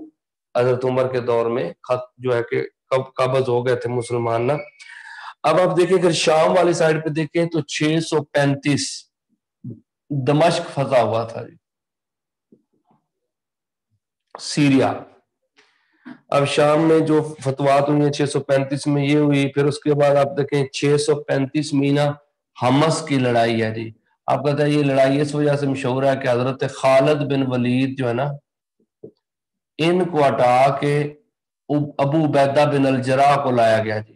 حضرت عمر کے دور میں جو ہے کہ قبض ہو گئے تھے مسلمان نا۔ اب آپ دیکھیں کہ شام والی سائڈ پہ دیکھیں تو 635 دمشق فتح ہوا تھا جی، سیریا۔ اب شام میں جو فتوحات ہوئی ہیں 635 میں یہ ہوئی، پھر اس کے بعد آپ دیکھیں 635 میں نا حمص کی لڑائی ہے جی۔ آپ کہتے ہیں یہ لڑائی اس وجہ سے مشہور ہے کہ حضرت خالد بن ولید جو ہے نا ان کو ہٹا کے ابو عبیدہ بن الجراح کو لایا گیا جی۔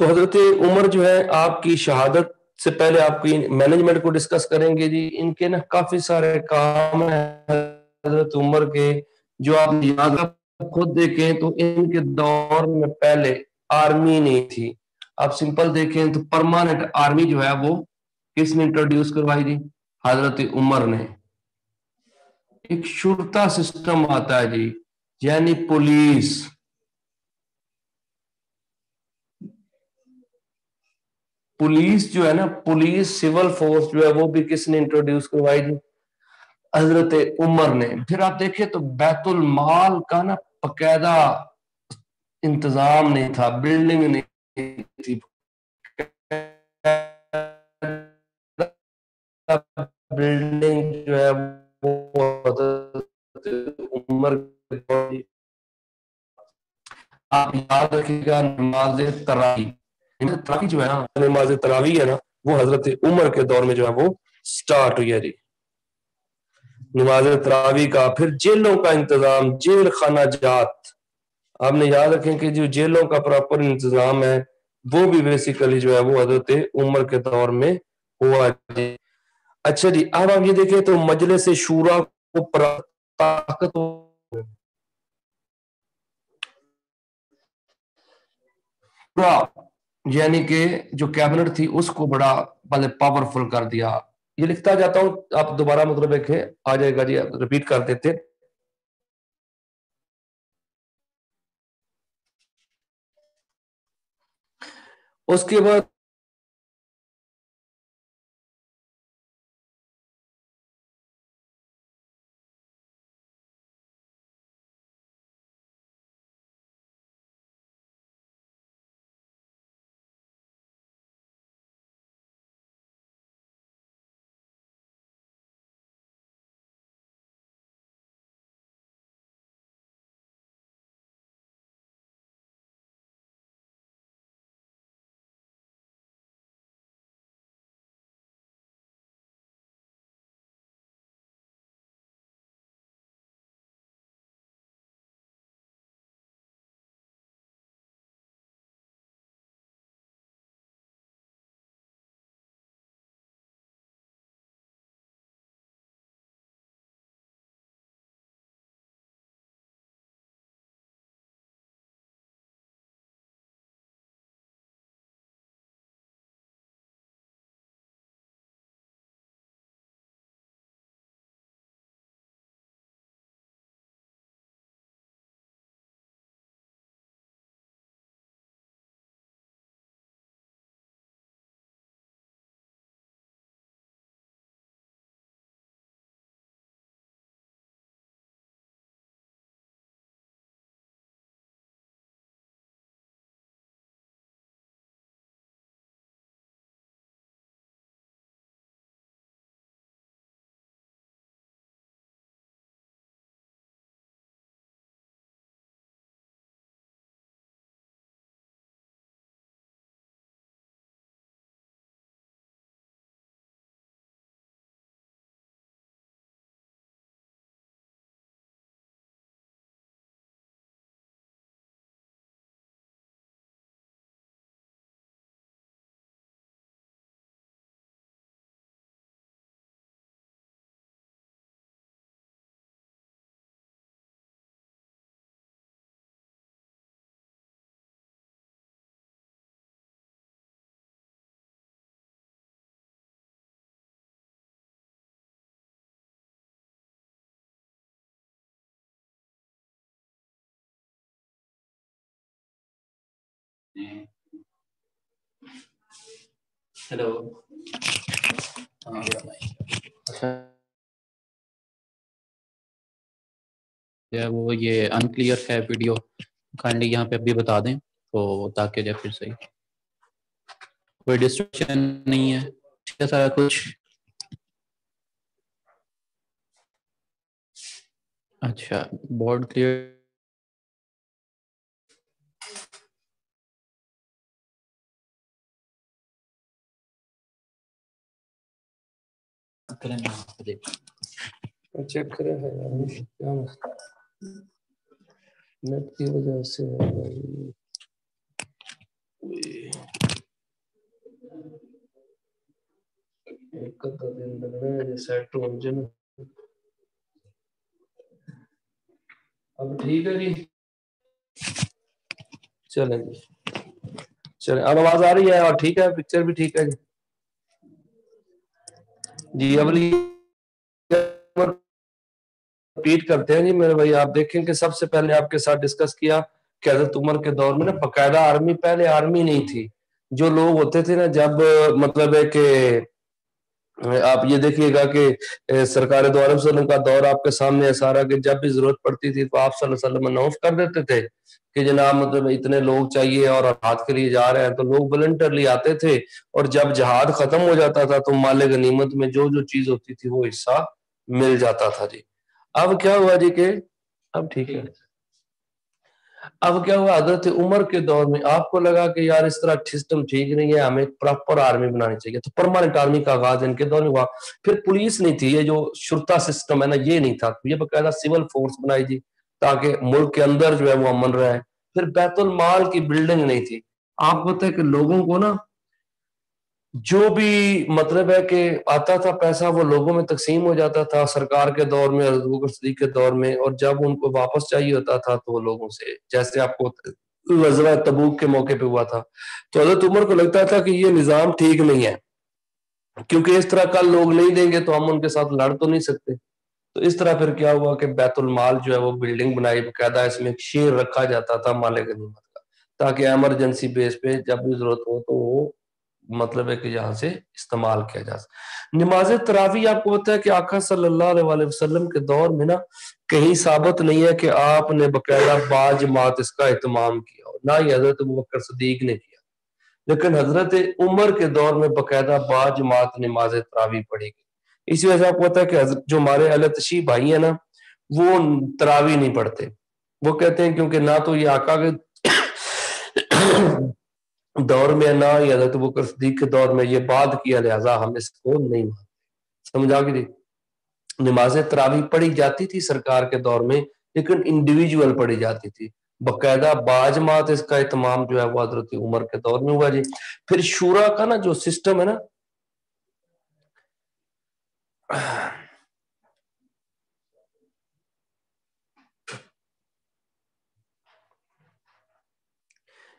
تو حضرت عمر جو ہے آپ کی شہادت سے پہلے آپ کی مینجمنٹ کو ڈسکس کریں گے جی. ان کے نا کافی سارے کام ہیں حضرت عمر کے جو آپ یاد خود دیکھیں تو ان کے دور میں پہلے آرمی نہیں تھی. آپ سمپل دیکھیں تو پرماننٹ آرمی جو ہے وہ کس نے انٹروڈیوس کروائی جی؟ حضرت عمر نے. ایک شرطا سسٹم آتا ہے جی, یعنی پولیس. پولیس جو ہے نا, پولیس سول فورس جو ہے وہ بھی کس نے انٹروڈیوس کروائی جی؟ حضرت عمر نے. پھر آپ دیکھیں تو بیت المال کا نا باقاعدہ انتظام نہیں تھا, بلڈنگ نہیں تھی, بلڈنگ جو ہے وہ حضرت عمر. آپ یاد رکھیے گا نماز تراویح جو ہے نا, نماز تراویح ہے نا, وہ حضرت عمر کے دور میں جو ہے وہ سٹارٹ ہوئی ہے جی, نماز تراویح کا. پھر جیلوں کا انتظام, جیل خانہ جات, آپ نے یاد رکھیں کہ جو جیلوں کا پراپر انتظام ہے وہ بھی بیسیکلی جو ہے وہ حضرت عمر کے دور میں ہوا جی. اچھا جی, اب آپ یہ دیکھیں تو مجلس شورا کو طاقت, یعنی کہ جو کیبنٹ تھی اس کو بڑا پاورفل کر دیا. یہ لکھتا جاتا ہوں, آپ دوبارہ مطلب دیکھیں آ جائے گا جی, ریپیٹ کر دیتے. اس کے بعد ہیلو, وہ یہ انکلیئر ہے ویڈیو, کائنڈلی یہاں پہ ابھی بتا دیں تو تاکہ جب پھر صحیح کوئی ڈسٹرکشن نہیں ہے, ٹھیک ہے سارا کچھ. اچھا, بورڈ کلیئر کریں گے. چیک کریں کیا نیٹ کی وجہ سے ہے. دن لگنا ہے سیٹ ہو جائے. اب ٹھیک ہے جی, چلیں جی چلیں, اب آواز آ رہی ہے اور ٹھیک ہے, پکچر بھی ٹھیک ہے جی. جی اب ریپیٹ کرتے ہیں جی میرے بھائی. آپ دیکھیں کہ سب سے پہلے آپ کے ساتھ ڈسکس کیا کہ حضرت عمر کے دور میں نا باقاعدہ آرمی, پہلے آرمی نہیں تھی. جو لوگ ہوتے تھے نا, جب مطلب ہے کہ آپ یہ دیکھیے گا کہ سرکار دو عالم صلی اللہ علیہ وسلم کا دور آپ کے سامنے ہے سارا, کہ جب بھی ضرورت پڑتی تھی تو آپ صلی اللہ علیہ وسلم اناؤنس کر دیتے تھے کہ جناب مطلب اتنے لوگ چاہیے اور ہاتھ کے لیے جا رہے ہیں, تو لوگ والنٹرلی آتے تھے. اور جب جہاد ختم ہو جاتا تھا تو مال غنیمت میں جو جو چیز ہوتی تھی وہ حصہ مل جاتا تھا جی. اب کیا ہوا جی کہ اب ٹھیک ہے, اب کیا ہوا حضرت عمر کے دور میں آپ کو لگا کہ یار اس طرح سسٹم ٹھیک نہیں ہے, ہمیں پراپر آرمی بنانی چاہیے. تو پرماننٹ آرمی کا آغاز ان کے دور میں ہوا. پھر پولیس نہیں تھی, یہ جو شرطا سسٹم ہے نا یہ نہیں تھا, یہ باقاعدہ سول فورس بنائی جی تاکہ ملک کے اندر جو ہے وہ امن رہے. پھر بیت المال کی بلڈنگ نہیں تھی. آپ کو پتہ ہے کہ لوگوں کو نا جو بھی مطلب ہے کہ آتا تھا پیسہ وہ لوگوں میں تقسیم ہو جاتا تھا سرکار کے دور میں, حضرت ابوبکر صدیق کے دور میں, اور جب ان کو واپس چاہیے ہوتا تھا تو وہ لوگوں سے, جیسے آپ کو غزوہ تبوک کے موقع پہ ہوا تھا, تو حضرت عمر کو لگتا تھا کہ یہ نظام ٹھیک نہیں ہے, کیونکہ اس طرح کل لوگ نہیں دیں گے تو ہم ان کے ساتھ لڑ تو نہیں سکتے. تو اس طرح پھر کیا ہوا کہ بیت المال جو ہے وہ بلڈنگ بنائی, باقاعدہ اس میں ایک شیر رکھا جاتا تھا مال غنیمت کا, تاکہ ایمرجنسی بیس پہ جب بھی ضرورت ہو تو وہ مطلب ہے کہ یہاں سے استعمال کیا جا سکے. نماز تراویح آپ کو پتہ ہے کہ آقا صلی اللہ علیہ وسلم کے دور میں نا کہیں ثابت نہیں ہے کہ آپ نے باقاعدہ باجماعت اس کا اہتمام کیا ہو, نہ ہی حضرت ابوبکر صدیق نے کیا, لیکن حضرت عمر کے دور میں باقاعدہ باجماعت نماز تراویح پڑھی گئی. اسی وجہ سے آپ کو پتہ ہے کہ جو ہمارے اہل تشیع بھائی ہیں نا وہ تراویح نہیں پڑھتے. وہ کہتے ہیں کیونکہ نہ تو یہ آقا کے دور میں نہ ہی حضرت ابوبکر صدیق کے دور میں, یہ بعد کیا, لہذا ہم اس کو نہیں مانتے. سمجھا کہ جی, نماز تراویح پڑھی جاتی تھی سرکار کے دور میں, لیکن انڈیویجول پڑھی جاتی تھی. باقاعدہ باجماعت اس کا اہتمام جو ہے وہ حضرت عمر کے دور میں ہوا جی. پھر شورا کا نا جو سسٹم ہے نا,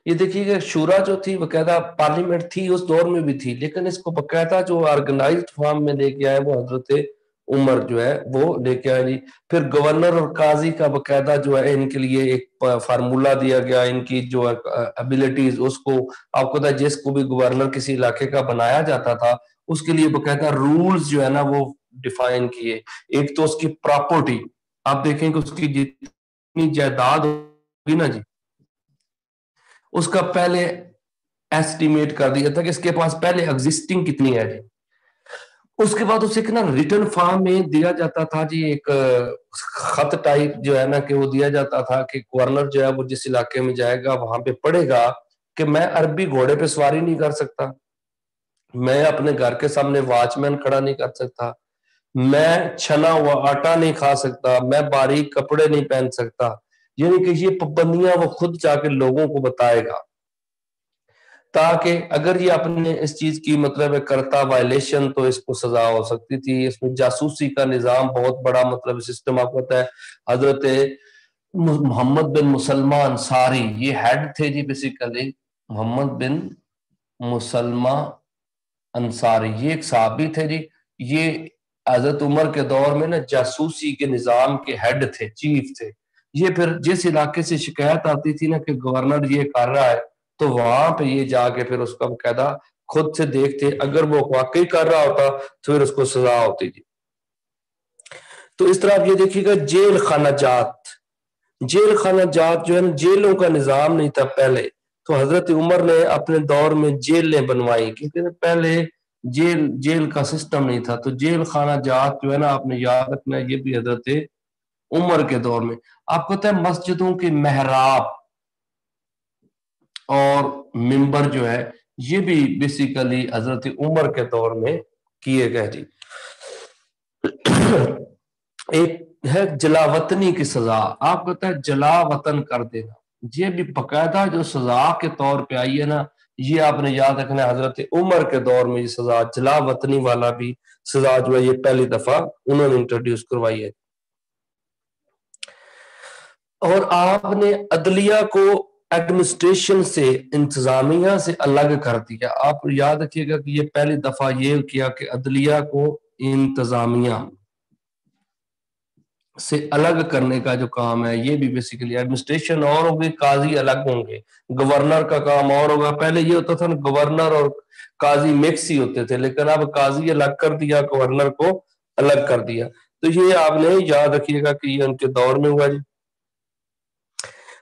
یہ دیکھیے کہ شورا جو تھی باقاعدہ پارلیمنٹ تھی اس دور میں بھی تھی, لیکن اس کو باقاعدہ جو آرگنائزڈ فارم میں لے کے آئے وہ حضرت عمر جو ہے وہ لے کے آئے جی. پھر گورنر اور قاضی کا باقاعدہ جو ہے ان کے لیے ایک فارمولا دیا گیا, ان کی جو ابیلٹیز اس کو آپ کو پتہ ہے جس کو بھی گورنر کسی علاقے کا بنایا جاتا تھا اس کے لیے باقاعدہ رولز جو ہے نا وہ ڈیفائن کیے. ایک تو اس کی پراپرٹی, آپ دیکھیں کہ اس کی جتنی جائیداد ہوگی نا جی اس کا پہلے ایسٹیمیٹ کر دیا تھا کہ اس کے پاس پہلے ایگزسٹنگ کتنی ہے جی. اس کے بعد اسے نا ریٹن فارم میں دیا جاتا تھا جی, ایک خط ٹائپ جو ہے نا کہ وہ دیا جاتا تھا کہ گورنر جو ہے وہ جس علاقے میں جائے گا وہاں پہ پڑھے گا کہ میں عربی گھوڑے پہ سواری نہیں کر سکتا, میں اپنے گھر کے سامنے واچ مین کھڑا نہیں کر سکتا, میں چھنا ہوا آٹا نہیں کھا سکتا, میں باریک کپڑے نہیں پہن سکتا. یعنی کہ یہ پابندیاں وہ خود جا کے لوگوں کو بتائے گا, تاکہ اگر یہ اپنے اس چیز کی مطلب کرتا وائلیشن تو اس کو سزا ہو سکتی تھی. اس میں جاسوسی کا نظام بہت بڑا مطلب سسٹم آپ کو پتہ ہے. حضرت محمد بن مسلمہ انصاری یہ ہیڈ تھے جی بیسیکلی, محمد بن مسلمہ انصاری یہ ایک صحابی تھے جی. یہ حضرت عمر کے دور میں نا جاسوسی کے نظام کے ہیڈ تھے, چیف تھے. یہ پھر جس علاقے سے شکایت آتی تھی نا کہ گورنر یہ کر رہا ہے تو وہاں پہ یہ جا کے پھر اس کا باقاعدہ خود سے دیکھتے, اگر وہ واقعی کر رہا ہوتا تو پھر اس کو سزا ہوتی جی. تو اس طرح آپ یہ دیکھیے گا جیل خانہ جات, جیل خانہ جات جو ہے نا جیلوں کا نظام نہیں تھا پہلے, تو حضرت عمر نے اپنے دور میں جیلیں بنوائی, کیونکہ پہلے جیل کا سسٹم نہیں تھا. تو جیل خانہ جات جو ہے نا آپ نے یاد رکھنا ہے یہ بھی حضرت عمر کے دور میں. آپ کو پتہ ہے مسجدوں کے محراب اور منبر جو ہے یہ بھی بیسیکلی حضرت عمر کے دور میں کیے گئے جی. ایک ہے جلا وطنی کی سزا, آپ کو پتہ ہے جلا وطن کر دینا, یہ بھی باقاعدہ جو سزا کے طور پہ آئی ہے نا یہ آپ نے یاد رکھنا ہے حضرت عمر کے دور میں یہ سزا جلا وطنی والا بھی سزا جو ہے یہ پہلی دفعہ انہوں نے انٹروڈیوس کروائی ہے. اور آپ نے عدلیہ کو ایڈمنسٹریشن سے انتظامیہ سے الگ کر دیا. آپ یاد رکھیے گا کہ یہ پہلی دفعہ یہ کیا کہ عدلیہ کو انتظامیہ سے الگ کرنے کا جو کام ہے یہ بھی بیسیکلی ایڈمنسٹریشن اور ہوگی, قاضی الگ ہوں گے, گورنر کا کام اور ہوگا. پہلے یہ ہوتا تھا نا گورنر اور قاضی مکس ہی ہوتے تھے, لیکن اب قاضی الگ کر دیا, گورنر کو الگ کر دیا. تو یہ آپ نے یاد رکھیے گا کہ یہ ان کے دور میں ہوا جی.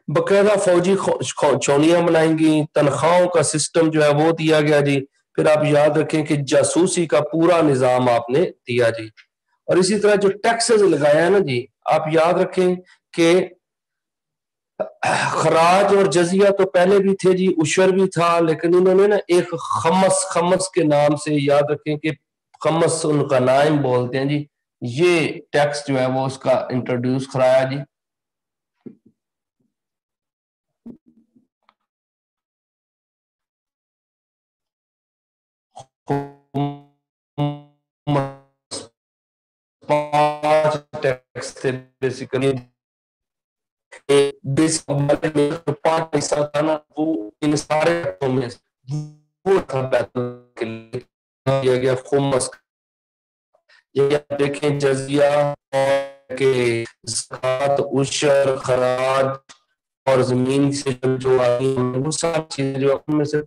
باقاعدہ فوجی چھونیاں بنائیں گی, تنخواہوں کا سسٹم جو ہے وہ دیا گیا جی. پھر آپ یاد رکھیں کہ جاسوسی کا پورا نظام آپ نے دیا جی. اور اسی طرح جو ٹیکسز لگایا ہے نا جی, آپ یاد رکھیں کہ خراج اور جزیہ تو پہلے بھی تھے جی, عشر بھی تھا, لیکن انہوں نے نا ایک خمس کے نام سے, یاد رکھیں کہ خمس ان کا نائم بولتے ہیں جی, یہ ٹیکس جو ہے وہ اس کا انٹروڈیوس کرایا جی. پانچ ٹیکس تھے بیسیکلی, پانچ حصہ تھا نا وہ ان سارے میں وہ تھا کے لیے دیا گیا خمس. یہ آپ دیکھیں جزیہ اور کہ زکوٰۃ, عشر, خراج اور زمین سے جو آئی ہیں وہ سب چیزیں جو ان میں سے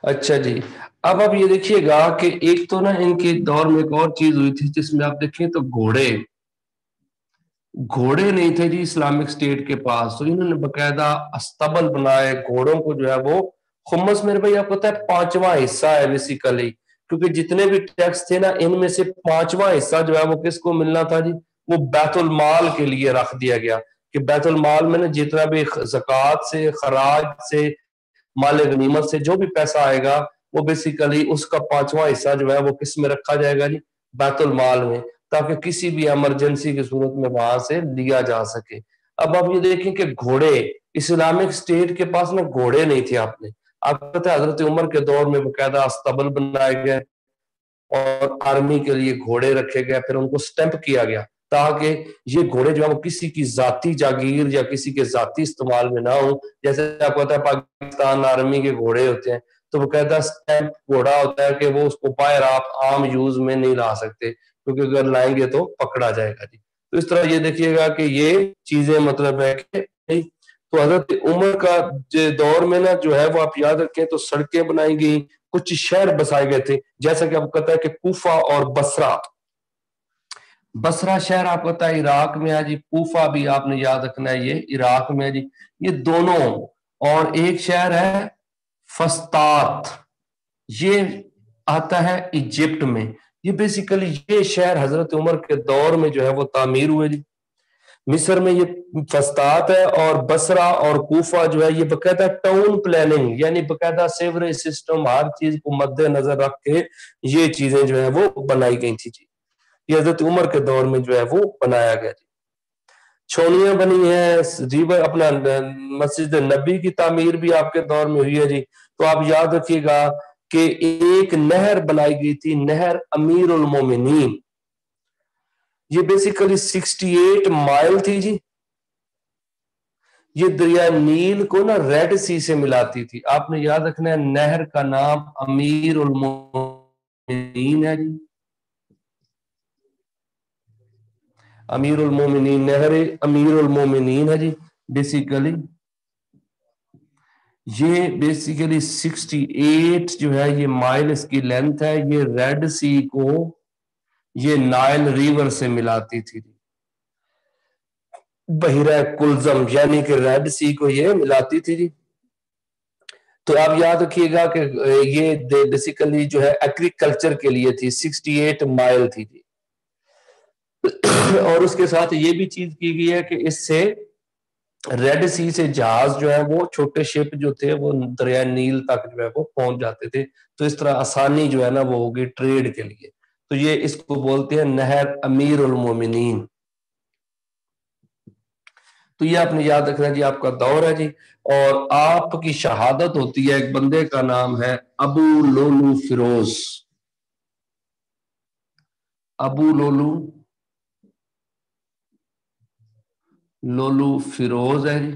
اچھا جی. اب آپ یہ دیکھیے گا کہ ایک تو نا ان کے دور میں ایک اور چیز ہوئی تھی جس میں آپ دیکھیں تو گھوڑے نہیں تھے جی اسلامک اسٹیٹ کے پاس, تو انہوں نے باقاعدہ استبل بنائے گھوڑوں کو جو ہے وہ خمس. میرے بھائی آپ کو پتا ہے پانچواں حصہ ہے بیسیکلی, کیونکہ جتنے بھی ٹیکس تھے نا ان میں سے پانچواں حصہ جو ہے وہ کس کو ملنا تھا جی, وہ بیت المال کے لیے رکھ دیا گیا کہ بیت المال میں نا جتنا بھی زکوٰۃ سے, خراج سے, مال غنیمت سے جو بھی پیسہ آئے گا وہ بیسیکلی اس کا پانچواں حصہ جو ہے وہ کس میں رکھا جائے گا جی, بیت المال میں, تاکہ کسی بھی ایمرجنسی کی صورت میں وہاں سے لیا جا سکے. اب آپ یہ دیکھیں کہ گھوڑے اسلامک اسٹیٹ کے پاس نا گھوڑے نہیں تھے. آپ کو پتہ ہے حضرت عمر کے دور میں باقاعدہ استبل بنائے گئے اور آرمی کے لیے گھوڑے رکھے گئے, پھر ان کو سٹیمپ کیا گیا تاکہ یہ گھوڑے جو ہے وہ کسی کی ذاتی جاگیر یا کسی کے ذاتی استعمال میں نہ ہوں. جیسے آپ کو پتہ ہے پاکستان آرمی کے گھوڑے ہوتے ہیں تو وہ کہتا ہے سٹیمپ گھوڑا ہوتا ہے کہ وہ اس کو باہر آپ عام یوز میں نہیں لا سکتے, کیونکہ اگر لائیں گے تو پکڑا جائے گا جی. تو اس طرح یہ دیکھیے گا کہ یہ چیزیں مطلب ہے کہ تو حضرت عمر کا دور میں نا جو ہے وہ آپ یاد رکھیں تو سڑکیں بنائی گئی, کچھ شہر بسائے گئے تھے, جیسا کہ آپ کو پتا ہے کہ کوفہ اور بصرہ شہر آپ کو پتا ہے عراق میں ہے جی, کوفہ بھی آپ نے یاد رکھنا ہے یہ عراق میں ہے جی, یہ دونوں. اور ایک شہر ہے فسطاط, یہ آتا ہے ایجپٹ میں. یہ بیسیکلی یہ شہر حضرت عمر کے دور میں جو ہے وہ تعمیر ہوئے جی. مصر میں یہ فسطاط ہے, اور بصرہ اور کوفہ جو ہے یہ باقاعدہ ٹاؤن پلاننگ یعنی باقاعدہ سیوریج سسٹم ہر چیز کو مد نظر رکھ کے یہ چیزیں جو ہے وہ بنائی گئی تھی جی. یہ حضرت عمر کے دور میں جو ہے وہ بنایا گیا جی. چھونیاں بنی ہیں جی, اپنا مسجد نبی کی تعمیر بھی آپ کے دور میں ہوئی ہے جی. تو آپ یاد رکھیے گا کہ ایک نہر بنائی گئی تھی, نہر امیر المومنین. یہ بیسیکلی 68 مائل تھی جی. یہ دریا نیل کو نا ریڈ سی سے ملاتی تھی. آپ نے یاد رکھنا ہے نہر کا نام امیر المومنین ہے جی, امیر المومنین, نہر امیر المومنین ہے جی. بیسیکلی یہ بیسیکلی 68 جو ہے یہ مائل اس کی لینتھ ہے. یہ ریڈ سی کو یہ نائل ریور سے ملاتی تھی، بحیرہ کلزم یعنی کہ ریڈ سی کو یہ ملاتی تھی جی۔ تو آپ یاد رکھیے گا کہ یہ بیسیکلی جو ہے ایگریکلچر کے لیے تھی، 68 مائل تھی جی۔ اور اس کے ساتھ یہ بھی چیز کی گئی ہے کہ اس سے ریڈ سی سے جہاز جو ہے وہ چھوٹے شپ جو تھے وہ دریائے نیل تک جو ہے وہ پہنچ جاتے تھے، تو اس طرح آسانی جو ہے نا وہ ہوگی ٹریڈ کے لیے۔ تو یہ اس کو بولتے ہیں نہر امیر المومنین۔ تو یہ آپ نے یاد رکھنا جی، آپ کا دور ہے جی، اور آپ کی شہادت ہوتی ہے۔ ایک بندے کا نام ہے ابو لولو فیروز، ابو لولو فیروز ہے جی۔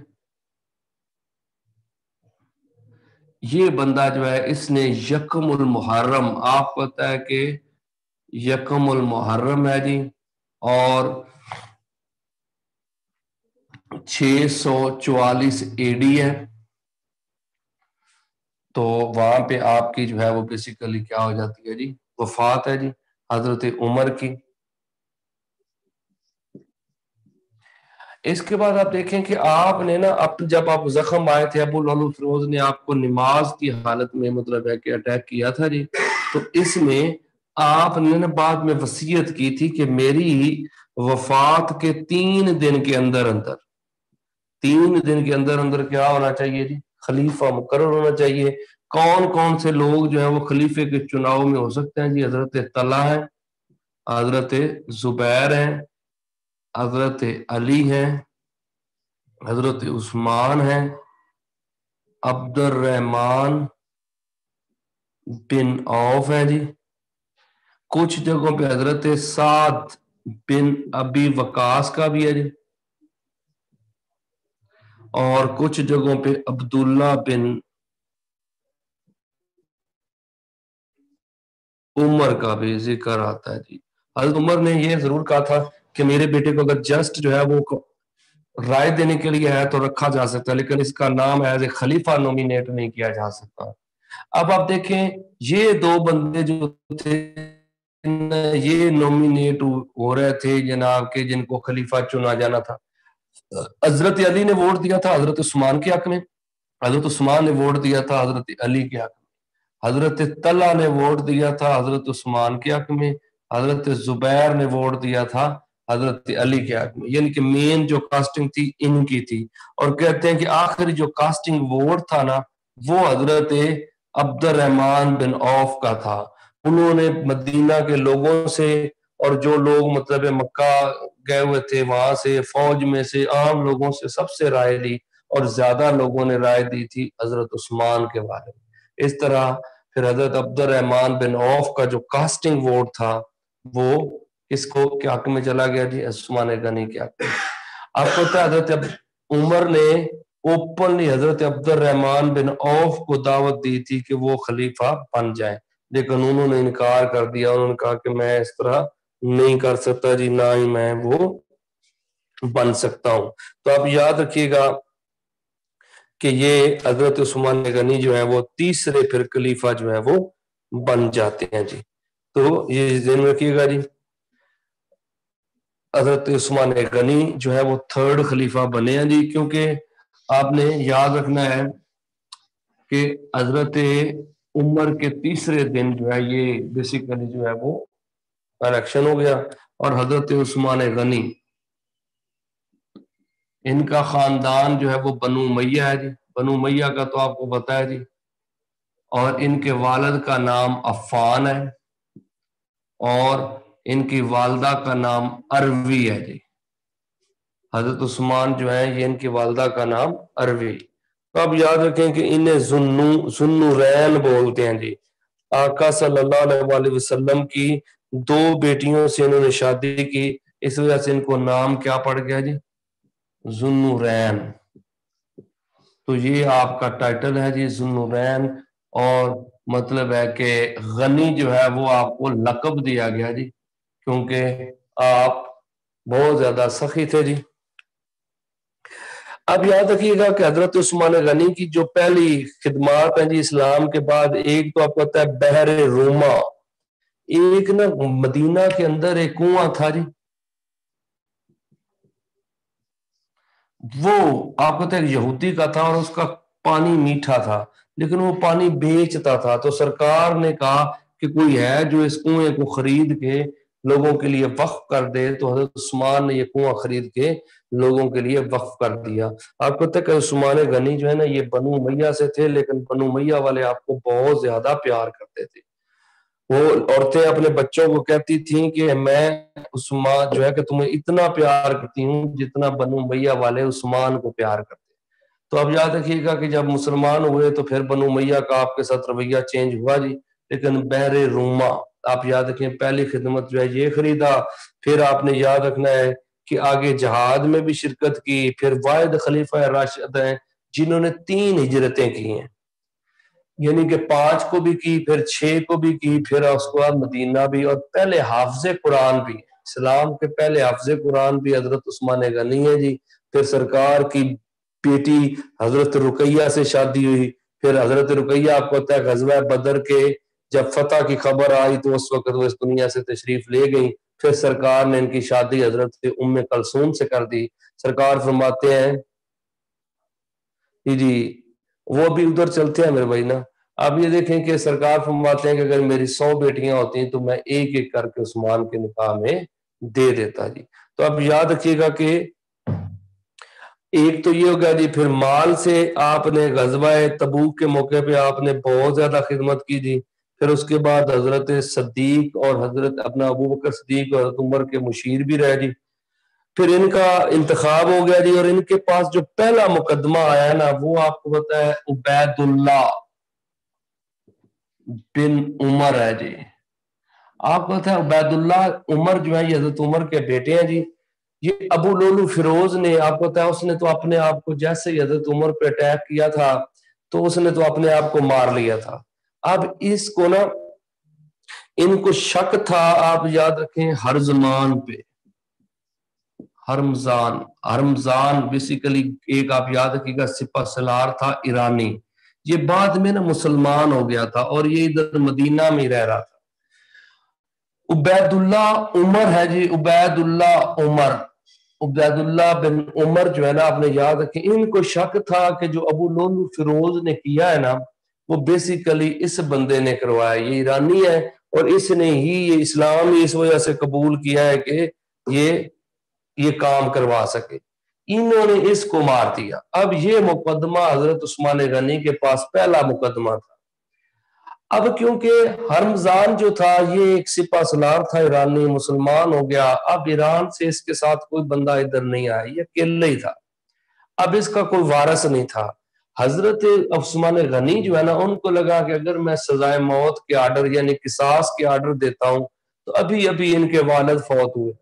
یہ بندہ جو ہے اس نے یکم المحرم، آپ کو پتا ہے کہ یکم المحرم ہے جی، اور 644 AD ہے، تو وہاں پہ آپ کی جو ہے وہ بیسیکلی کیا ہو جاتی ہے جی، وفات ہے جی حضرت عمر کی۔ اس کے بعد آپ دیکھیں کہ آپ نے نا جب آپ زخم آئے تھے، ابو لولو فیروز نے آپ کو نماز کی حالت میں مطلب ہے کہ اٹیک کیا تھا جی، تو اس میں آپ نے نا بعد میں وصیت کی تھی کہ میری وفات کے 3 دن کے اندر 3 دن کے اندر کیا ہونا چاہیے جی، خلیفہ مقرر ہونا چاہیے۔ کون کون سے لوگ جو ہیں وہ خلیفے کے چناؤ میں ہو سکتے ہیں جی؟ حضرت طلحہ ہیں، حضرت زبیر ہیں، حضرت علی ہیں، حضرت عثمان ہیں، عبد الرحمن بن عوف ہیں جی، کچھ جگہوں پہ حضرت سعد بن ابی وقاص کا بھی ہے جی، اور کچھ جگہوں پہ عبداللہ بن عمر کا بھی ذکر آتا ہے جی۔ حضرت عمر نے یہ ضرور کہا تھا کہ میرے بیٹے کو اگر جسٹ جو ہے وہ رائے دینے کے لیے ہے تو رکھا جا سکتا ہے، لیکن اس کا نام ایز اے خلیفہ نومینیٹ نہیں کیا جا سکتا۔ اب آپ دیکھیں یہ 2 بندے جو تھے یہ نومینیٹ ہو رہے تھے جناب کے، جن کو خلیفہ چنا جانا تھا۔ حضرت علی نے ووٹ دیا تھا حضرت عثمان کے حق میں، حضرت عثمان نے ووٹ دیا تھا حضرت علی کے حق میں، حضرت طلحہ نے ووٹ دیا تھا حضرت عثمان کے حق میں، حضرت زبیر نے ووٹ دیا تھا حضرت علی کے حق میں، یعنی کہ مین جو کاسٹنگ تھی ان کی تھی۔ اور کہتے ہیں کہ آخری جو کاسٹنگ ووٹ تھا نا وہ حضرت عبد الرحمن بن عوف کا تھا۔ انہوں نے مدینہ کے لوگوں سے اور جو لوگ مطلب مکہ گئے ہوئے تھے وہاں سے، فوج میں سے، عام لوگوں سے سب سے رائے لی، اور زیادہ لوگوں نے رائے دی تھی حضرت عثمان کے بارے میں۔ اس طرح پھر حضرت عبد الرحمن بن عوف کا جو کاسٹنگ ووٹ تھا وہ اس کو کے حق میں چلا گیا جی، عثمان غنی کے حق میں۔ آپ کو پتا ہے حضرت عمر نے اوپنلی حضرت عبد الرحمن بن عوف کو دعوت دی تھی کہ وہ خلیفہ بن جائیں، لیکن انہوں نے انکار کر دیا۔ انہوں نے کہا کہ میں اس طرح نہیں کر سکتا جی، نہ ہی میں وہ بن سکتا ہوں۔ تو آپ یاد رکھیے گا کہ یہ حضرت عثمان غنی جو ہے وہ تیسرے پھر خلیفہ جو ہے وہ بن جاتے ہیں جی۔ تو یہ ذہن میں رکھیے گا جی، حضرت عثمان غنی جو ہے وہ 3rd خلیفہ بنے ہیں جی، کیونکہ آپ نے یاد رکھنا ہے کہ حضرت عمر کے تیسرے دن جو ہے یہ بیسیکلی جو ہے وہ الیکشن ہو گیا، اور حضرت عثمان غنی ان کا خاندان جو ہے وہ بنو امیہ ہے جی، بنو امیہ کا تو آپ کو پتا ہے جی، اور ان کے والد کا نام عفان ہے اور ان کی والدہ کا نام اروی ہے جی۔ حضرت عثمان جو ہے یہ ان کی والدہ کا نام اروی۔ تو اب یاد رکھیں کہ انہیں ذوالنورین بولتے ہیں جی۔ آقا صلی اللہ علیہ وسلم کی 2 بیٹیوں سے انہوں نے شادی کی، اس وجہ سے ان کو نام کیا پڑ گیا جی، ذوالنورین۔ تو یہ آپ کا ٹائٹل ہے جی ذوالنورین، اور مطلب ہے کہ غنی جو ہے وہ آپ کو لقب دیا گیا جی، کیونکہ آپ بہت زیادہ سخی تھے جی۔ اب یاد رکھیے گا کہ حضرت عثمان غنی کی جو پہلی خدمات ہیں جی اسلام کے بعد، ایک تو آپ کو پتا ہے بحر روما، ایک نا مدینہ کے اندر ایک کنواں تھا جی، وہ آپ کو ایک یہودی کا تھا اور اس کا پانی میٹھا تھا، لیکن وہ پانی بیچتا تھا. تو سرکار نے کہا کہ کوئی ہے جو اس کنویں کو خرید کے لوگوں کے لیے وقف کر دے. تو حضرت عثمان نے یہ کنواں خرید کے لوگوں کے لیے وقف کر دیا. آپ کو کہ عثمان غنی جو ہے نا یہ بنو امیہ سے تھے، لیکن بنو امیہ والے آپ کو بہت زیادہ پیار کرتے تھے. وہ عورتیں اپنے بچوں کو کہتی تھیں کہ میں عثمان جو ہے کہ تمہیں اتنا پیار کرتی ہوں جتنا بنو امیہ والے عثمان کو پیار کرتے. تو اب یاد رکھیے گا کہ جب مسلمان ہوئے تو پھر بنو امیہ کا آپ کے ساتھ رویہ چینج ہوا جی. لیکن بحر روما آپ یاد رکھیں پہلی خدمت جو ہے یہ خریدا. پھر آپ نے یاد رکھنا ہے کہ آگے جہاد میں بھی شرکت کی. پھر واحد خلیفہ راشد ہیں جنہوں نے 3 ہجرتیں کی ہیں، یعنی کہ 5 کو بھی کی، پھر 6 کو بھی کی، پھر اس کو بعد مدینہ بھی، اور پہلے حافظ قرآن بھی. اسلام کے پہلے حافظ قرآن بھی حضرت عثمان غنی ہے جی. پھر سرکار کی بیٹی حضرت رقیہ سے شادی ہوئی. پھر حضرت رقیہ آپ کو پتہ ہے غزوہ بدر کے جب فتح کی خبر آئی تو اس وقت وہ اس دنیا سے تشریف لے گئی. پھر سرکار نے ان کی شادی حضرت ام کلثوم سے کر دی. سرکار فرماتے ہیں جی وہ بھی ادھر چلتے ہیں میرے بھائی نا. اب یہ دیکھیں کہ سرکار فرماتے ہیں کہ اگر میری 100 بیٹیاں ہوتی ہیں تو میں ایک ایک کر کے عثمان کے نکاح میں دے دیتا جی. تو اب یاد رکھیے گا کہ ایک تو یہ ہو گیا جی. پھر مال سے آپ نے غزوہ تبوک کے موقع پہ آپ نے بہت زیادہ خدمت کی جی. پھر اس کے بعد حضرت صدیق اور حضرت اپنا ابو بکر صدیق اور حضرت عمر کے مشیر بھی رہے جی. پھر ان کا انتخاب ہو گیا جی. اور ان کے پاس جو پہلا مقدمہ آیا نا وہ آپ کو پتا ہے عبید اللہ بن عمر ہے جی. آپ کو پتا ہے عبید اللہ عمر جو ہے یہ حضرت عمر کے بیٹے ہیں جی. یہ ابو لولو فیروز نے آپ کو پتا ہے اس نے تو اپنے آپ کو جیسے ہی حضرت عمر پہ اٹیک کیا تھا تو اس نے تو اپنے آپ کو مار لیا تھا. اب اس کو نا ان کو شک تھا آپ یاد رکھیں ہرزمان پہ. ہرمزان بیسیکلی ایک آپ یاد رکھیے گا سپہ سالار تھا ایرانی. یہ بعد میں نا مسلمان ہو گیا تھا اور یہ ادھر مدینہ میں رہ رہا تھا. عبید اللہ عمر ہے جی. عبید اللہ بن عمر جو ہے نا آپ نے یاد رکھیں ان کو شک تھا کہ جو ابو لولو فیروز نے کیا ہے نا وہ بیسیکلی اس بندے نے کروایا. یہ ایرانی ہے اور اس نے ہی یہ اسلام ہی اس وجہ سے قبول کیا ہے کہ یہ کام کروا سکے. انہوں نے اس کو مار دیا. اب یہ مقدمہ حضرت عثمان غنی کے پاس پہلا مقدمہ تھا. اب کیونکہ ہرمزان جو تھا یہ ایک سپہ سالار تھا ایرانی، مسلمان ہو گیا. اب ایران سے اس کے ساتھ کوئی بندہ ادھر نہیں آیا، یہ اکیلے ہی تھا. اب اس کا کوئی وارث نہیں تھا. حضرت عثمان غنی جو ہے نا ان کو لگا کہ اگر میں سزائے موت کے آرڈر یعنی قصاص کے آرڈر دیتا ہوں تو ابھی ان کے والد فوت ہوئے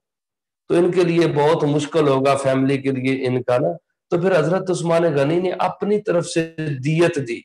تو ان کے لیے بہت مشکل ہوگا فیملی کے لیے ان کا نا. تو پھر حضرت عثمان غنی نے اپنی طرف سے دیت دی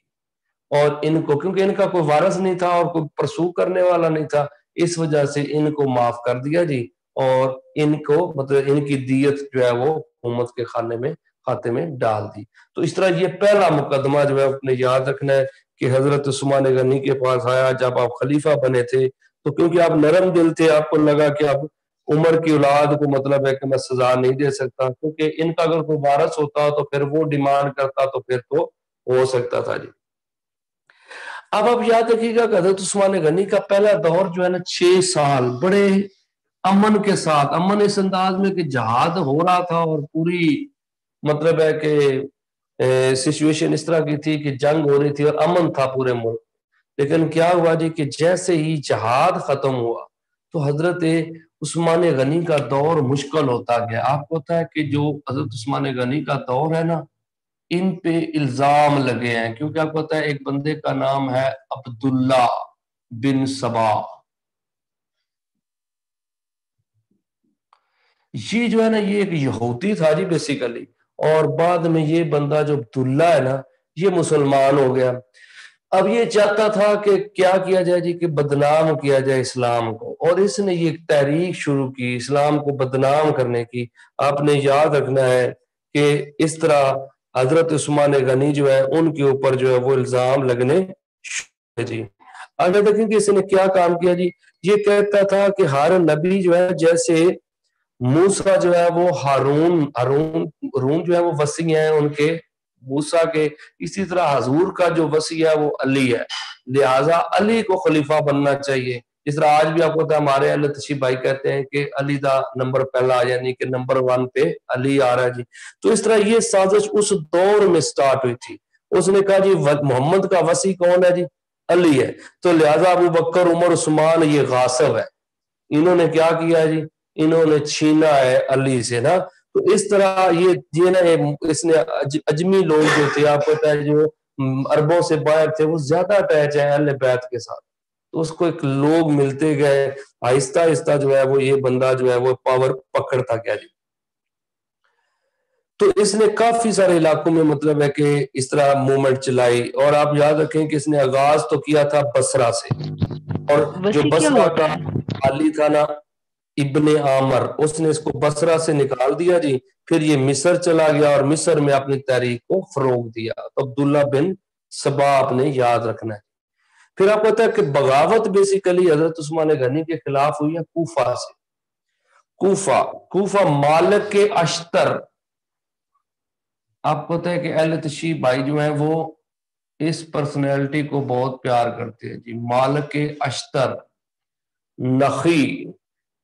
اور ان کو کیونکہ ان کا کوئی وارث نہیں تھا اور کوئی پرسو کرنے والا نہیں تھا اس وجہ سے ان کو معاف کر دیا جی. اور ان کو مطلب ان کی دیت جو ہے وہ حکومت کے کھاتے میں ڈال دی. تو اس طرح یہ پہلا مقدمہ جو ہے اپنے یاد رکھنا ہے کہ حضرت عثمان غنی کے پاس آیا جب آپ خلیفہ بنے تھے. تو کیونکہ آپ نرم دل تھے آپ کو لگا کہ اب عمر کی اولاد کو مطلب ہے کہ میں سزا نہیں دے سکتا کیونکہ ان کا اگر کوئی وارث ہوتا تو پھر وہ ڈیمانڈ کرتا تو پھر تو ہو سکتا تھا جی. اب آپ یاد رکھیے گا کہ حضرت عثمان غنی کا پہلا دور جو ہے نا 6 سال بڑے امن کے ساتھ، امن اس انداز میں کہ جہاد ہو رہا تھا اور پوری مطلب ہے کہ سچویشن اس طرح کی تھی کہ جنگ ہو رہی تھی اور امن تھا پورے ملک. لیکن کیا ہوا جی کہ جیسے ہی جہاد ختم ہوا تو حضرت عثمان غنی کا دور مشکل ہوتا گیا. آپ کو پتا ہے کہ جو حضرت عثمان غنی کا دور ہے نا ان پہ الزام لگے ہیں کیونکہ آپ کو پتا ہے ایک بندے کا نام ہے عبداللہ بن سبا. یہ جو ہے نا یہ ایک یہودی تھا جی بیسیکلی اور بعد میں یہ بندہ جو عبداللہ ہے نا یہ مسلمان ہو گیا. اب یہ چاہتا تھا کہ کیا کیا جائے جی کہ بدنام کیا جائے اسلام کو اور اس نے یہ تحریک شروع کی اسلام کو بدنام کرنے کی. آپ نے یاد رکھنا ہے کہ اس طرح حضرت عثمان غنی جو ہے ان کے اوپر جو ہے وہ الزام لگنے جی. اگر دیکھیں کہ اس نے کیا کام کیا جی یہ کہتا تھا کہ ہر نبی جو ہے جیسے موسیٰ جو ہے وہ ہارون جو ہے وہ وصی ہیں ان کے موسیٰ کے، اسی طرح حضور کا جو وصی ہے وہ علی ہے، لہٰذا علی کو خلیفہ بننا چاہیے. جس طرح آج بھی آپ کو ہمارے اہل تشیع بھائی کہتے ہیں کہ علی دا نمبر پہلا، یعنی کہ نمبر 1 پہ علی آ رہا ہے جی. تو اس طرح یہ سازش اس دور میں سٹارٹ ہوئی تھی. اس نے کہا جی محمد کا وصی کون ہے جی؟ علی ہے. تو لہٰذا ابو بکر عمر عثمان یہ غاصب ہے، انہوں نے کیا کیا جی؟ انہوں نے چھینا ہے علی سے نا. تو اس طرح یہ نا اس نے اجمی لوگ جو تھے، آپ کو پتہ ہے جو عربوں سے باہر تھے، وہ زیادہ اٹیچ ہے اہل بیت کے ساتھ. تو اس کو ایک لوگ ملتے گئے، آہستہ آہستہ جو ہے وہ یہ بندہ جو ہے وہ پاور پکڑتا گیا جی. تو اس نے کافی سارے علاقوں میں مطلب ہے کہ اس طرح موومنٹ چلائی. اور آپ یاد رکھیں کہ اس نے آغاز تو کیا تھا بصرہ سے، اور جو بصرہ کا والی تھا نا ابن عامر، اس نے اس کو بصرہ سے نکال دیا جی. پھر یہ مصر چلا گیا اور مصر میں اپنی تحریک کو فروغ دیا. تو عبداللہ بن سبا آپ نے یاد رکھنا ہے. پھر آپ کو پتا ہے کہ بغاوت بیسیکلی حضرت عثمان غنی کے خلاف ہوئی ہے کوفہ سے. کوفہ مالک کے اشتر، آپ کو پتا ہے کہ اہل تشیع بھائی جو ہیں وہ اس پرسنالٹی کو بہت پیار کرتے ہیں جی. مالک کے اشتر نخی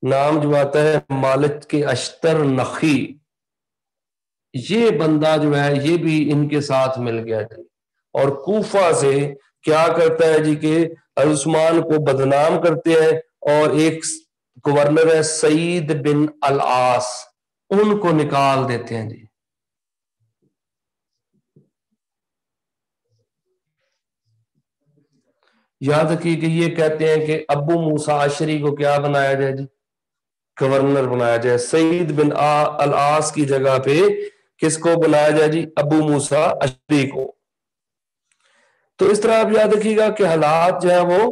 نام جو آتا ہے، مالک کے اشتر نخی، یہ بندہ جو ہے یہ بھی ان کے ساتھ مل گیا جی. اور کوفہ سے کیا کرتا ہے جی کہ عثمان کو بدنام کرتے ہیں، اور ایک گورنر ہے سعید بن العاص، ان کو نکال دیتے ہیں جی. یاد رکھیے کہ یہ کہتے ہیں کہ ابو موسیٰ اشعری کو کیا بنایا جائے جی؟ گورنر بنایا جائے. سعید بن العاص کی جگہ پہ کس کو بنایا جائے جی؟ ابو موسیٰ اشعری کو. تو اس طرح آپ یاد رکھیے گا کہ حالات جو ہیں وہ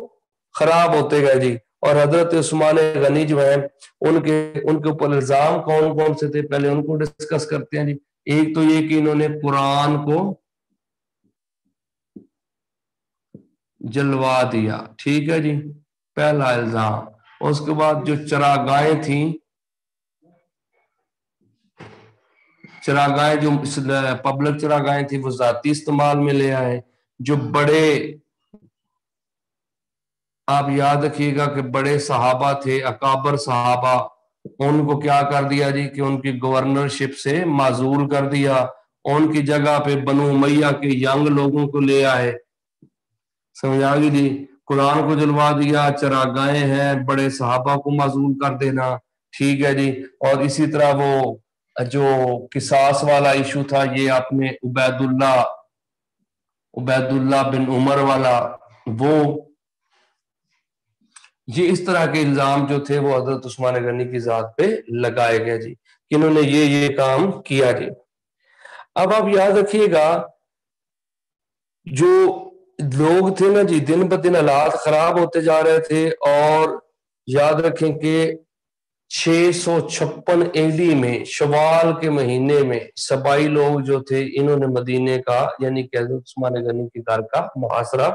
خراب ہوتے گئے جی. اور حضرت عثمان غنی جو ہیں ان کے اوپر الزام کون کون سے تھے، پہلے ان کو ڈسکس کرتے ہیں جی. ایک تو یہ کہ انہوں نے قرآن کو جلوا دیا، ٹھیک ہے جی، پہلا الزام. اس کے بعد جو چراگاہیں تھیں، چراگاہیں جو پبلک چراگاہیں تھیں وہ ذاتی استعمال میں لے آئے. جو بڑے آپ یاد رکھیے گا کہ بڑے صحابہ تھے، اکابر صحابہ، ان کو کیا کر دیا جی کہ ان کی گورنرشپ سے معزول کر دیا. ان کی جگہ پہ بنو امیہ کے ینگ لوگوں کو لے آئے. سمجھا گی جی؟ قرآن کو جلوا دیا، چراگاہیں ہیں، بڑے صحابہ کو معزول کر دینا، ٹھیک ہے جی. اور اسی طرح وہ جو قصاص والا ایشو تھا، یہ اپنے عبید اللہ بن عمر والا، وہ یہ اس طرح کے الزام جو تھے وہ حضرت عثمان غنی کی ذات پہ لگائے گئے جی کہ انہوں نے یہ کام کیا جی. اب آپ یاد رکھیے گا جو لوگ تھے نا جی، دن بدن حالات خراب ہوتے جا رہے تھے. اور یاد رکھیں کہ 656 AD میں شوال کے مہینے میں سبائی لوگ جو تھے انہوں نے مدینے کا یعنی کہ حضرت عثمان غنی کے گھر کا محاصرہ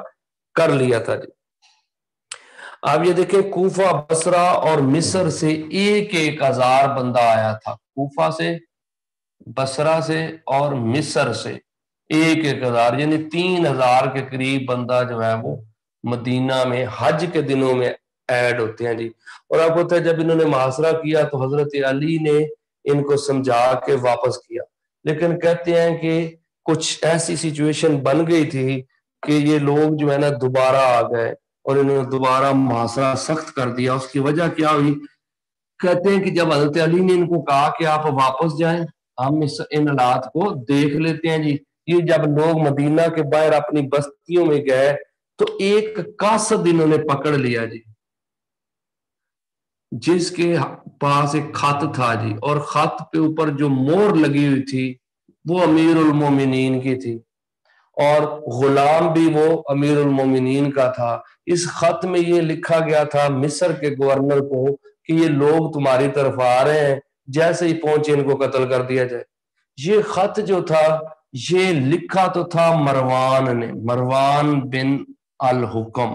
کر لیا تھا جی. آپ یہ دیکھیں کوفہ، بصرہ اور مصر سے 1,000 بندہ آیا تھا. کوفہ سے، بصرہ سے اور مصر سے 1,000 یعنی 3,000 کے قریب بندہ جو ہے وہ مدینہ میں حج کے دنوں میں ایڈ ہوتے ہیں جی. اور آپ کو پتہ ہے جب انہوں نے محاصرہ کیا تو حضرت علی نے ان کو سمجھا کے واپس کیا، لیکن کہتے ہیں کہ کچھ ایسی سچویشن بن گئی تھی کہ یہ لوگ جو ہے نا دوبارہ آ گئے اور انہوں نے دوبارہ محاصرہ سخت کر دیا. اس کی وجہ کیا ہوئی؟ کہتے ہیں کہ جب حضرت علی نے ان کو کہا کہ آپ واپس جائیں، ہم ان حالات کو دیکھ لیتے ہیں جی. یہ جب لوگ مدینہ کے باہر اپنی بستیوں میں گئے تو ایک قاصد انہوں نے پکڑ لیا جی، جس کے پاس ایک خط تھا جی، اور خط پہ اوپر جو مہر لگی ہوئی تھی وہ امیر المومنین کی تھی، اور غلام بھی وہ امیر المومنین کا تھا. اس خط میں یہ لکھا گیا تھا مصر کے گورنر کو کہ یہ لوگ تمہاری طرف آ رہے ہیں، جیسے ہی پہنچے ان کو قتل کر دیا جائے. یہ خط جو تھا یہ لکھا تو تھا مروان نے، مروان بن الحکم،